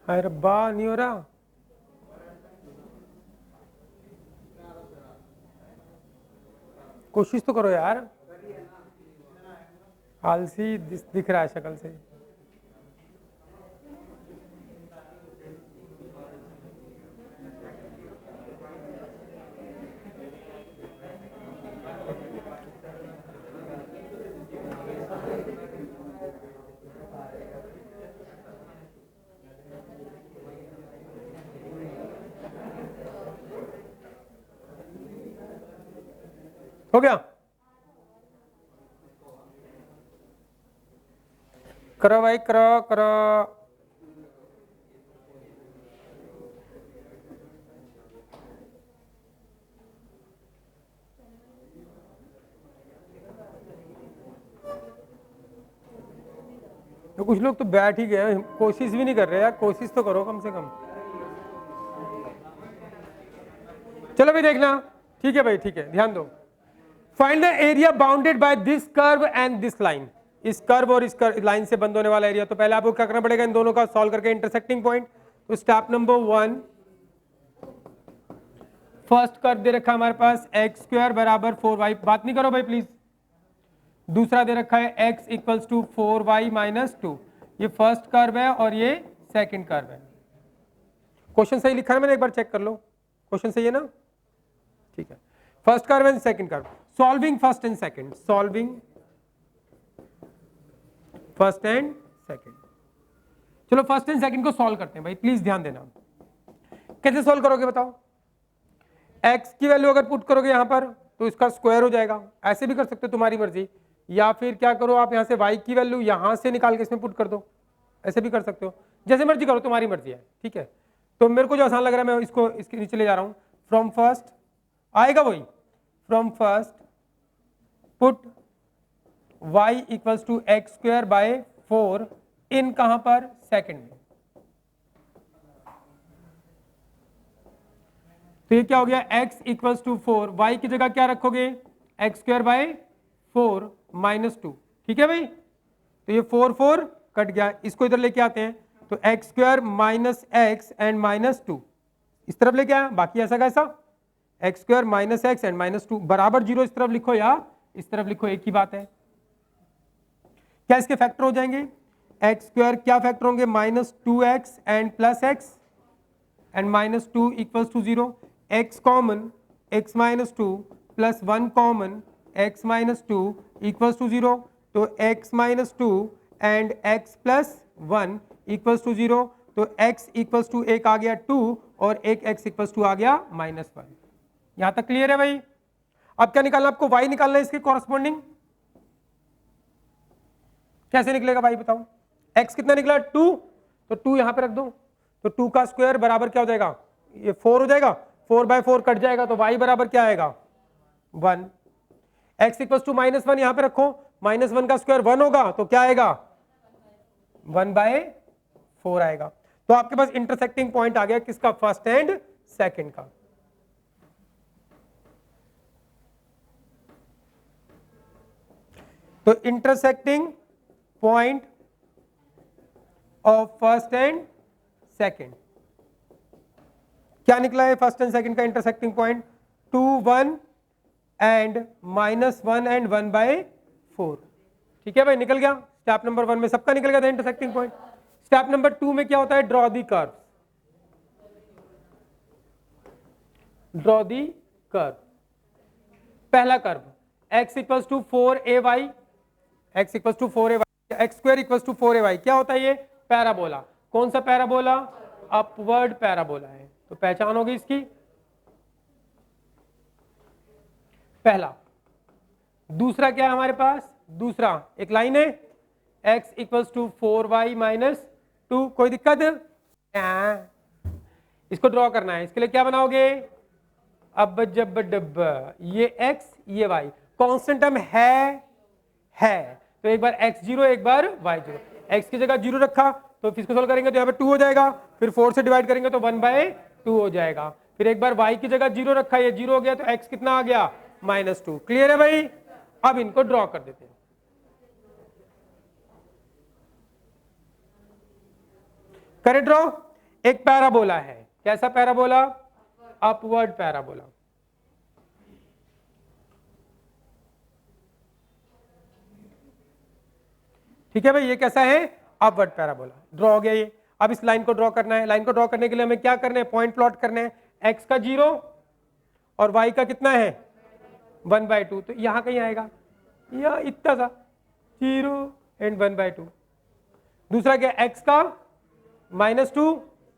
हाय रब्बा, नहीं हो रहा। कोशिश तो करो यार। आलसी दिख रहा है शक्ल से। हो गया? करो भाई करो करो। तो कुछ लोग तो बैठ ही गए, कोशिश भी नहीं कर रहे यार, कोशिश तो करो कम से कम। चलो भाई देखना, ठीक है भाई, ठीक है, ध्यान दो। Find the area bounded by this curve and this line. इस कर्व और इस लाइन से बंद होने वाला एरिया। तो पहले आपको क्या करना पड़ेगा, इन दोनों का सॉल्व करके इंटरसेक्टिंग पॉइंट। तो स्टेप नंबर 1, फर्स्ट कर्व दे रखा है हमारे पास एक्स स्क्वायर बराबर 4y, बात नहीं करो भाई प्लीज। दूसरा दे रखा है x equals to 4y minus 2, ये फर्स्ट कर्व है और ये सेकंड कर्व है। क्वेश्चन सही लिखा है मैंने, एक बार चेक कर लो, क्वेश्चन सही है ना? ठीक है, first curve and second curve, solving first and second, solving first and second. चलो फर्स्ट एंड सेकंड को सॉल्व करते हैं भाई, प्लीज ध्यान देना। कैसे सॉल्व करोगे बताओ? x की वैल्यू अगर पुट करोगे यहां पर तो इसका स्क्वायर हो जाएगा, ऐसे भी कर सकते हो तुम्हारी मर्जी, या फिर क्या करो आप यहां से y की वैल्यू यहां से निकाल के इसमें पुट कर दो, ऐसे भी कर सकते हो, जैसे मर्जी करो, तुम्हारी मर्जी है। ठीक है, तो मेरे को जो आसान लग रहा है मैं इसको इसके नीचे ले जा रहा हूं। फ्रॉम फर्स्ट आएगा वही, from first put y equals to X square by 4 in कहां पर? सेकंड में। तो ये क्या हो गया? x इक्वल्स टू 4, y की जगह क्या रखोगे? X square by 4 minus 2। ठीक है भाई, तो ये 4 4 कट गया, इसको इधर लेके आते हैं, तो X square minus x and minus 2 इस तरफ लेके आया, बाकी ऐसा कैसा? X square minus x and minus 2 बराबर 0 इस तरफ लिखो या इस तरफ लिखो, एक ही बात है। क्या इसके फैक्टर हो जाएंगे? एक्स स्क्वायर क्या फैक्टर होंगे? Minus 2x and plus X and minus 2 equals to 0, x common x minus 2 plus 1 common x minus 2 equals to 0, तो x minus 2 and x plus 1 equals to 0, तो x इक्वल्स टू एक आ गया 2 और एक x इक्वल्स टू आ गया माइनस 1। यहां तक क्लियर है भाई? अब क्या निकालना आपको? y निकालना है इसके कॉरस्पॉन्डिंग। कैसे निकलेगा भाई बताओ? x कितना निकला? 2, तो 2 यहां पे रख दो, तो 2 का स्क्वायर बराबर क्या हो जाएगा? ये 4 हो जाएगा, 4 बाय 4 कट जाएगा, तो y बराबर क्या आएगा? 1। x इक्वल्स टू माइनस 1 यहां पे रखो, माइनस 1 का स्क्वायर 1 होगा, तो क्या आएगा? 1 बाय 4 आएगा। तो आपके पास इंटरसेक्टिंग पॉइंट आ गया किसका? फर्स्ट एंड सेकंड का। तो intersecting point of first and second क्या निकला है? फर्स्ट एंड सेकंड का intersecting point 2 1 and minus 1 and 1 by 4। ठीक है भाई, निकल गया। स्टेप नंबर 1 में सबका निकल गया था इंटरसेक्टिंग पॉइंट। स्टेप नंबर 2 में क्या होता है? Draw the curve. Draw the curve. पहला curve x equals to 4ay, x equals to 4ay, x square equals to 4ay क्या होता है? ये पैराबोला। कौन सा पैराबोला? अपवर्ड पैराबोला है, तो पहचान होगी इसकी। पहला। दूसरा क्या है हमारे पास? दूसरा एक लाइन है x equals to 4y minus 2, कोई दिक्कत? इसको ड्रॉ करना है, इसके लिए क्या बनाओगे? अब जब डब ये x ये y कांस्टेंट टर्म है, तो एक बार x0 एक बार y0, x की जगह 0 रखा तो इसको सोल्व करेंगे तो यहाँ पे 2 हो जाएगा, फिर 4 से डिवाइड करेंगे तो 1/2 हो जाएगा, फिर एक बार y की जगह 0 रखा, ये 0 हो गया तो x कितना आ गया? -2। क्लियर है भाई? अब इनको ड्रॉ कर देते हैं। करे ड्रॉ। एक पैराबोला है, कैसा पैराबोला? Upward parabola. ठीक है भाई, ये कैसा है? Upward parabola. ड्रॉ हो गया ये। अब इस लाइन को ड्रॉ करना है। लाइन को ड्रॉ करने के लिए हमें क्या करना है? पॉइंट प्लॉट करना है। x का 0 और y का कितना है? 1/2, तो यहां कहीं आएगा, या इतना सा 0 एंड 1/2। दूसरा क्या? x का -2,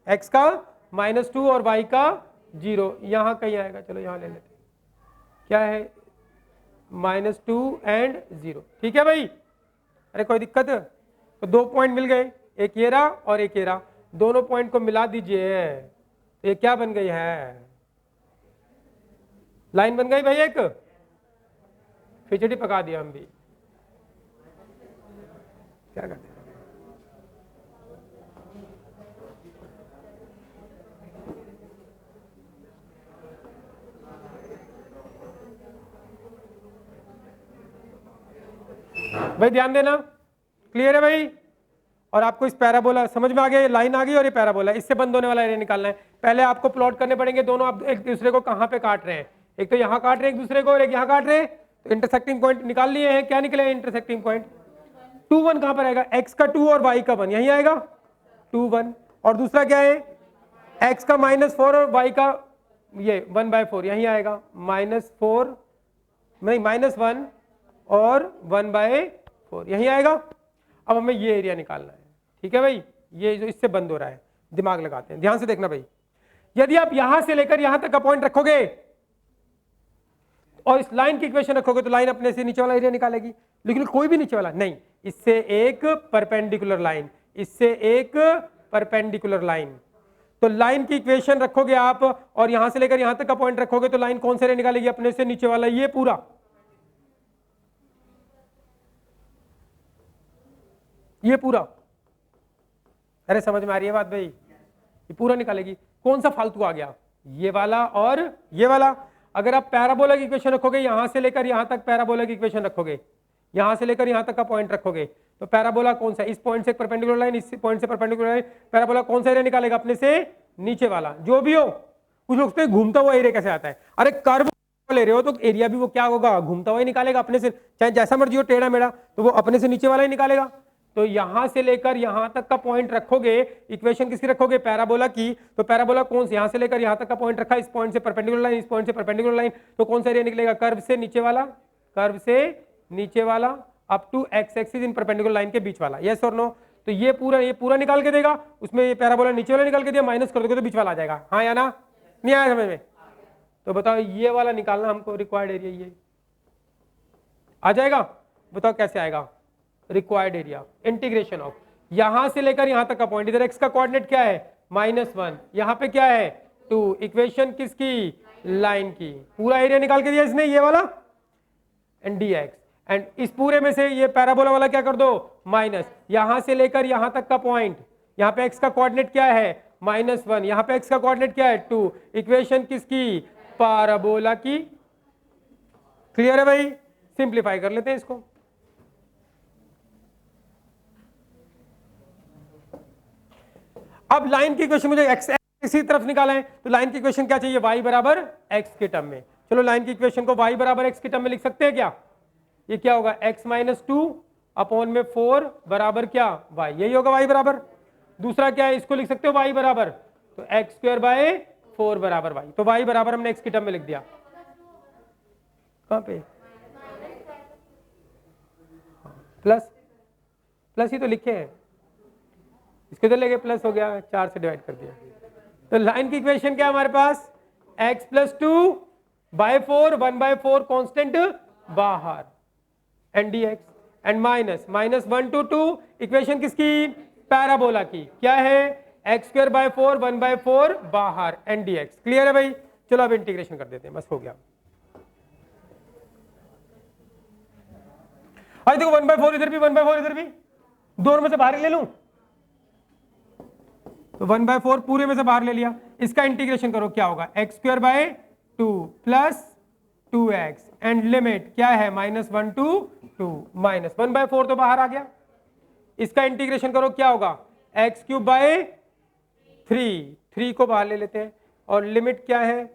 x का -2 और y का 0, यहां कहीं आएगा। चलो यहां ले लेते हैं, क्या है? -2 एंड 0। ठीक है भाई? अरे कोई दिक्कत है? तो 2 पॉइंट मिल गए, एक ये रहा और एक ये रहा, दोनों पॉइंट को मिला दीजिए, तो ये क्या बन गई है? लाइन बन गई भाई। एक खिचड़ी पका दिया हम भी, क्या करते हैं? भाई ध्यान देना। क्लियर है भाई? और आपको इस पैराबोला समझ में आ गया, ये लाइन आ गई और ये पैराबोला, इससे बंद होने वाला एरिया निकालना है। पहले आपको प्लॉट करने पड़ेंगे, दोनों आप एक दूसरे को कहाँ पे काट रहे हैं, एक तो यहाँ काट रहे हैं एक दूसरे को और एक यहाँ काट रहे हैं, तो इंटरसेक्टिंग पॉइंट निकाल लिए हैं। क्या निकले इंटरसेक्टिंग पॉइंट? 2 1 कहाँ पर आएगा? x का 2 और y का 1 यहीं आएगा 2 1, और दूसरा क्या है x का -4 और y का ये 1/4 यहीं आएगा -4 नहीं -1 और 1/4 यहीं आएगा। अब हमें ये एरिया निकालना है, ठीक है भाई, ये जो इससे बंद हो रहा है, दिमाग लगाते हैं, ध्यान से देखना भाई। यदि आप यहां से लेकर यहां तक का पॉइंट रखोगे और इस लाइन की इक्वेशन रखोगे तो लाइन अपने से नीचे वाला एरिया निकालेगी, लेकिन कोई भी नीचे वाला नहीं, इससे एक परपेंडिकुलर लाइन, इससे एक परपेंडिकुलर लाइन। तो लाइन की इक्वेशन रखोगे आप और यहां से लेकर यहां तक का पॉइंट रखोगे तो लाइन कौन से एरिया निकालेगी? अपने से नीचे वाला, ये पूरा, ये पूरा। अरे समझ में आ रही है बात भाई? ये पूरा निकालेगी। कौन सा फालतू आ गया? ये वाला और ये वाला। अगर आप पैराबोला की इक्वेशन रखोगे, यहां से लेकर यहां तक पैराबोला की इक्वेशन रखोगे, यहां से लेकर यहां तक का पॉइंट रखोगे, तो पैराबोला कौन सा? इस पॉइंट से परपेंडिकुलर लाइन, इस पॉइंट से परपेंडिकुलर लाइन, पैराबोला कौन सा एरिया निकालेगा? अपने से नीचे वाला, जो भी हो। कुछ लोग पे घूमता हुआ एरिया कैसे आता है? अरे कर्व ले रहे हो तो एरिया भी वो क्या होगा? घूमता हुआ ही निकालेगा अपने से, चाहे जैसा मर्जी हो टेढ़ा मेढ़ा, तो वो अपने से नीचे वाला ही निकालेगा। तो यहां से लेकर यहां तक का पॉइंट रखोगे, इक्वेशन किसकी रखोगे? पैराबोला की। तो पैराबोला कौन से? यहां से लेकर यहां तक का पॉइंट रखा, इस पॉइंट से परपेंडिकुलर लाइन, इस पॉइंट से परपेंडिकुलर लाइन, तो कौन सा एरिया निकलेगा? कर्व से नीचे वाला, कर्व से नीचे वाला अप टू एक्स एक्सिस इन परपेंडिकुलर लाइन के बीच वाला। यस और नो? तो ये पूरा निकाल के देगा, उसमें ये पैराबोला नीचे वाला निकाल के दिया, माइनस कर दोगे तो बीच वाला आ जाएगा। हाँ या ना? नहीं आया समझ में? तो बताओ ये वाला निकालना हमको, रिक्वायर्ड एरिया ये आ जाएगा। बताओ कैसे आएगा? रिक्वायर्ड एरिया इंटीग्रेशन ऑफ यहां से लेकर यहां तक का पॉइंट, इधर x का कोऑर्डिनेट क्या है? -1, यहां पे क्या है? 2। इक्वेशन किसकी? लाइन की। पूरा एरिया निकाल के दिया इसने, ये वाला एंड dx, एंड इस पूरे में से ये पैराबोला वाला क्या कर दो? माइनस। यहां से लेकर यहां तक का पॉइंट, यहां पे x का कोऑर्डिनेट क्या है? -1, यहां पे x का कोऑर्डिनेट क्या है? 2। इक्वेशन किसकी? पैराबोला की। क्लियर है भाई? सिंप्लीफाई कर लेते हैं इसको। अब लाइन की इक्वेशन मुझे x इसी तरफ निकाला है, तो लाइन की इक्वेशन क्या चाहिए? y बराबर x के टर्म में। चलो लाइन की इक्वेशन को y बराबर x के टर्म में लिख सकते हैं क्या? ये क्या होगा? x - 2 अपॉन में 4 बराबर क्या? y, यही होगा y बराबर। दूसरा क्या है? इसको लिख सकते हो y बराबर, तो x² / 4 बराबर y। तो y बराबर हमने x के टर्म में लिख दिया। कहां पे? प्लस ही तो लिखे हैं, इसके तो लेके प्लस हो गया, 4 से डिवाइड कर दिया। तो लाइन की इक्वेशन क्या है हमारे पास? x + 2/4 1/4 कांस्टेंट बाहर and dx and -1 to 2 equation किसकी? पैराबोला की। क्या है? x² / 4 1/4 बाहर एंड dx। क्लियर है भाई? चलो अब इंटीग्रेशन कर देते हैं, बस हो गया। अरे देखो 1/4 इधर भी 1/4 इधर भी, दोनों में से बाहर ले लूं तो 1/4 पूरे में से बाहर ले लिया। इसका इंटीग्रेशन करो, क्या होगा? x² / 2 + 2x एंड लिमिट क्या है? -1 to 2 -1/4 तो बाहर आ गया। इसका इंटीग्रेशन करो, क्या होगा? x³ / 3 को बाहर ले लेते हैं, और लिमिट क्या है?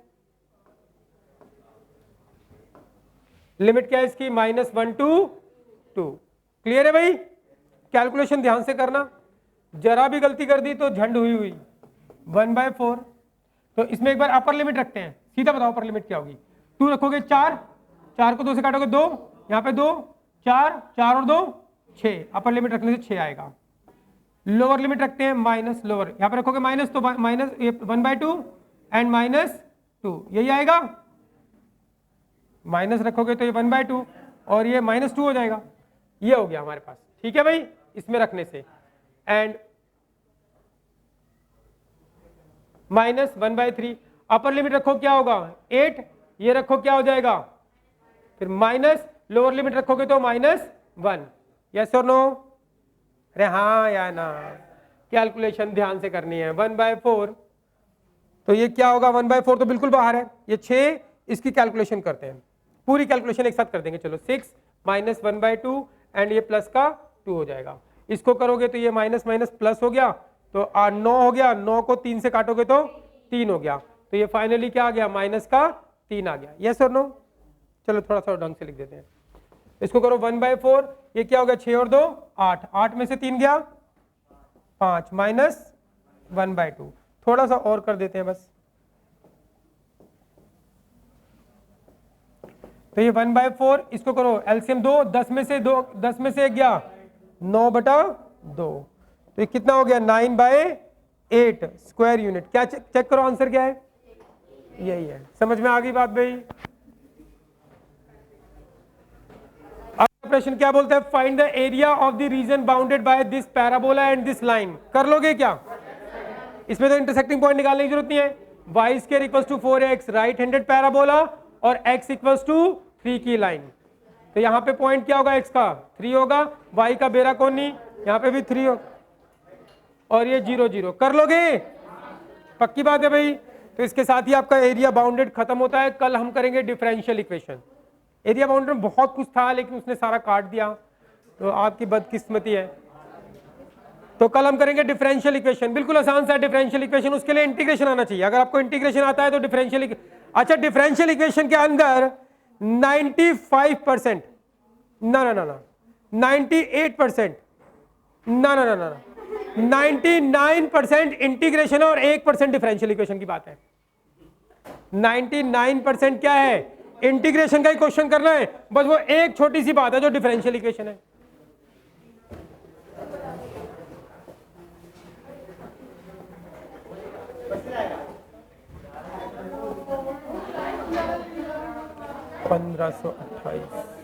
लिमिट क्या है इसकी? -1 to 2। क्लियर है भाई? कैलकुलेशन ध्यान से करना, जरा भी गलती कर दी तो झंड हुई 1/4। तो इसमें एक बार अपर लिमिट रखते हैं, सीधा बताओ अपर लिमिट क्या होगी? 2 रखोगे 4 को 2 से काटोगे 2, यहाँ पे 2 4 और 2 6, अपर लिमिट रखने से 6 आएगा। लोअर लिमिट रखते हैं माइनस, लोअर यहाँ पे रखोगे माइनस, तो माइनस 1/2 एंड -2 यही आएगा। माइनस रखोगे तो ये 1/2 और ये -2 हो जाएगा। ये हो गया हमारे पास, ठीक है भाई, इसमें रखने से। एंड -1/3 अपर लिमिट रखो, क्या होगा? 8, ये रखो क्या हो जाएगा? फिर माइनस, लोअर लिमिट रखोगे तो -1। यस और नो? अरे हाँ या ना? कैलकुलेशन ध्यान से करनी है। 1/4 तो ये क्या होगा? 1/4 तो बिल्कुल बाहर है, ये 6, इसकी कैलकुलेशन करते हैं, पूरी कैलकुलेशन एक साथ कर देंगे। चलो 6 - 1/2 एंड ये प्लस का 2 हो जाएगा। इसको करोगे तो ये माइनस माइनस प्लस हो गया, तो 9 हो गया, 9 को 3 से काटोगे तो 3 हो गया, तो ये फाइनली क्या आ गया, माइनस का 3 आ गया। यस और नो? चलो थोड़ा सा ढंग से लिख देते हैं, इसको करो 1/4, ये क्या हो गया, 6 और 2 8, 8 में से 3 गया 5 माइनस 1/2, थोड़ा सा और कर देते हैं बस, तो ये 1/4, इसको करो एलसीएम 2, 10 में से 1 गया 9/2, तो ये कितना हो गया 9/8 स्क्वायर यूनिट। क्या चेक करो आंसर क्या है, यही है। समझ में आ गई बात भाई? प्रश्न क्या बोलता है, find the area of the reason bounded by this parabola and this line. कर लोगे क्या? इसमें तो इंटरसेक्टिंग पॉइंट निकालने की जरूरत नहीं है। y² = 4x right handed parabola और x = 3 की लाइन, तो यहाँ पे पॉइंट क्या होगा, x का 3 होगा, y का बेरा कौन नहीं, यहाँ पे भी 3 हो, और ये 0 0। कर लोगे? पक्की बात है भाई? तो इसके साथ ही आपका एरिया बाउंडेड खत्म होता है। कल हम करेंगे डिफरेंशियल इक्वेशन। एरिया बाउंडेड में बहुत कुछ था लेकिन उसने सारा काट दिया, तो आपकी बदकिस्मती है। तो कल हम करेंगे डिफरेंशियल इक्वेशन, बिल्कुल आसान सा डिफरेंशियल इक्वेशन, उसके लिए इंटीग्रेशन आना चाहिए। अगर आपको इंटीग्रेशन आता है तो डिफरेंशियल, अच्छा डिफरेंशियल इक्वेशन के अंदर 95%, ना ना ना ना 98%, ना ना ना ना 99% इंटीग्रेशन और 1% डिफरेंशियल इक्वेशन की बात है। 99% क्या है, इंटीग्रेशन का ही क्वेश्चन करना है, बस वो एक छोटी सी बात है जो डिफरेंशियल इक्वेशन है। $1528।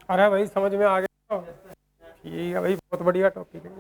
अरे भाई समझ में आ गया? ठीक है भाई, बहुत बढ़िया टॉपिक है।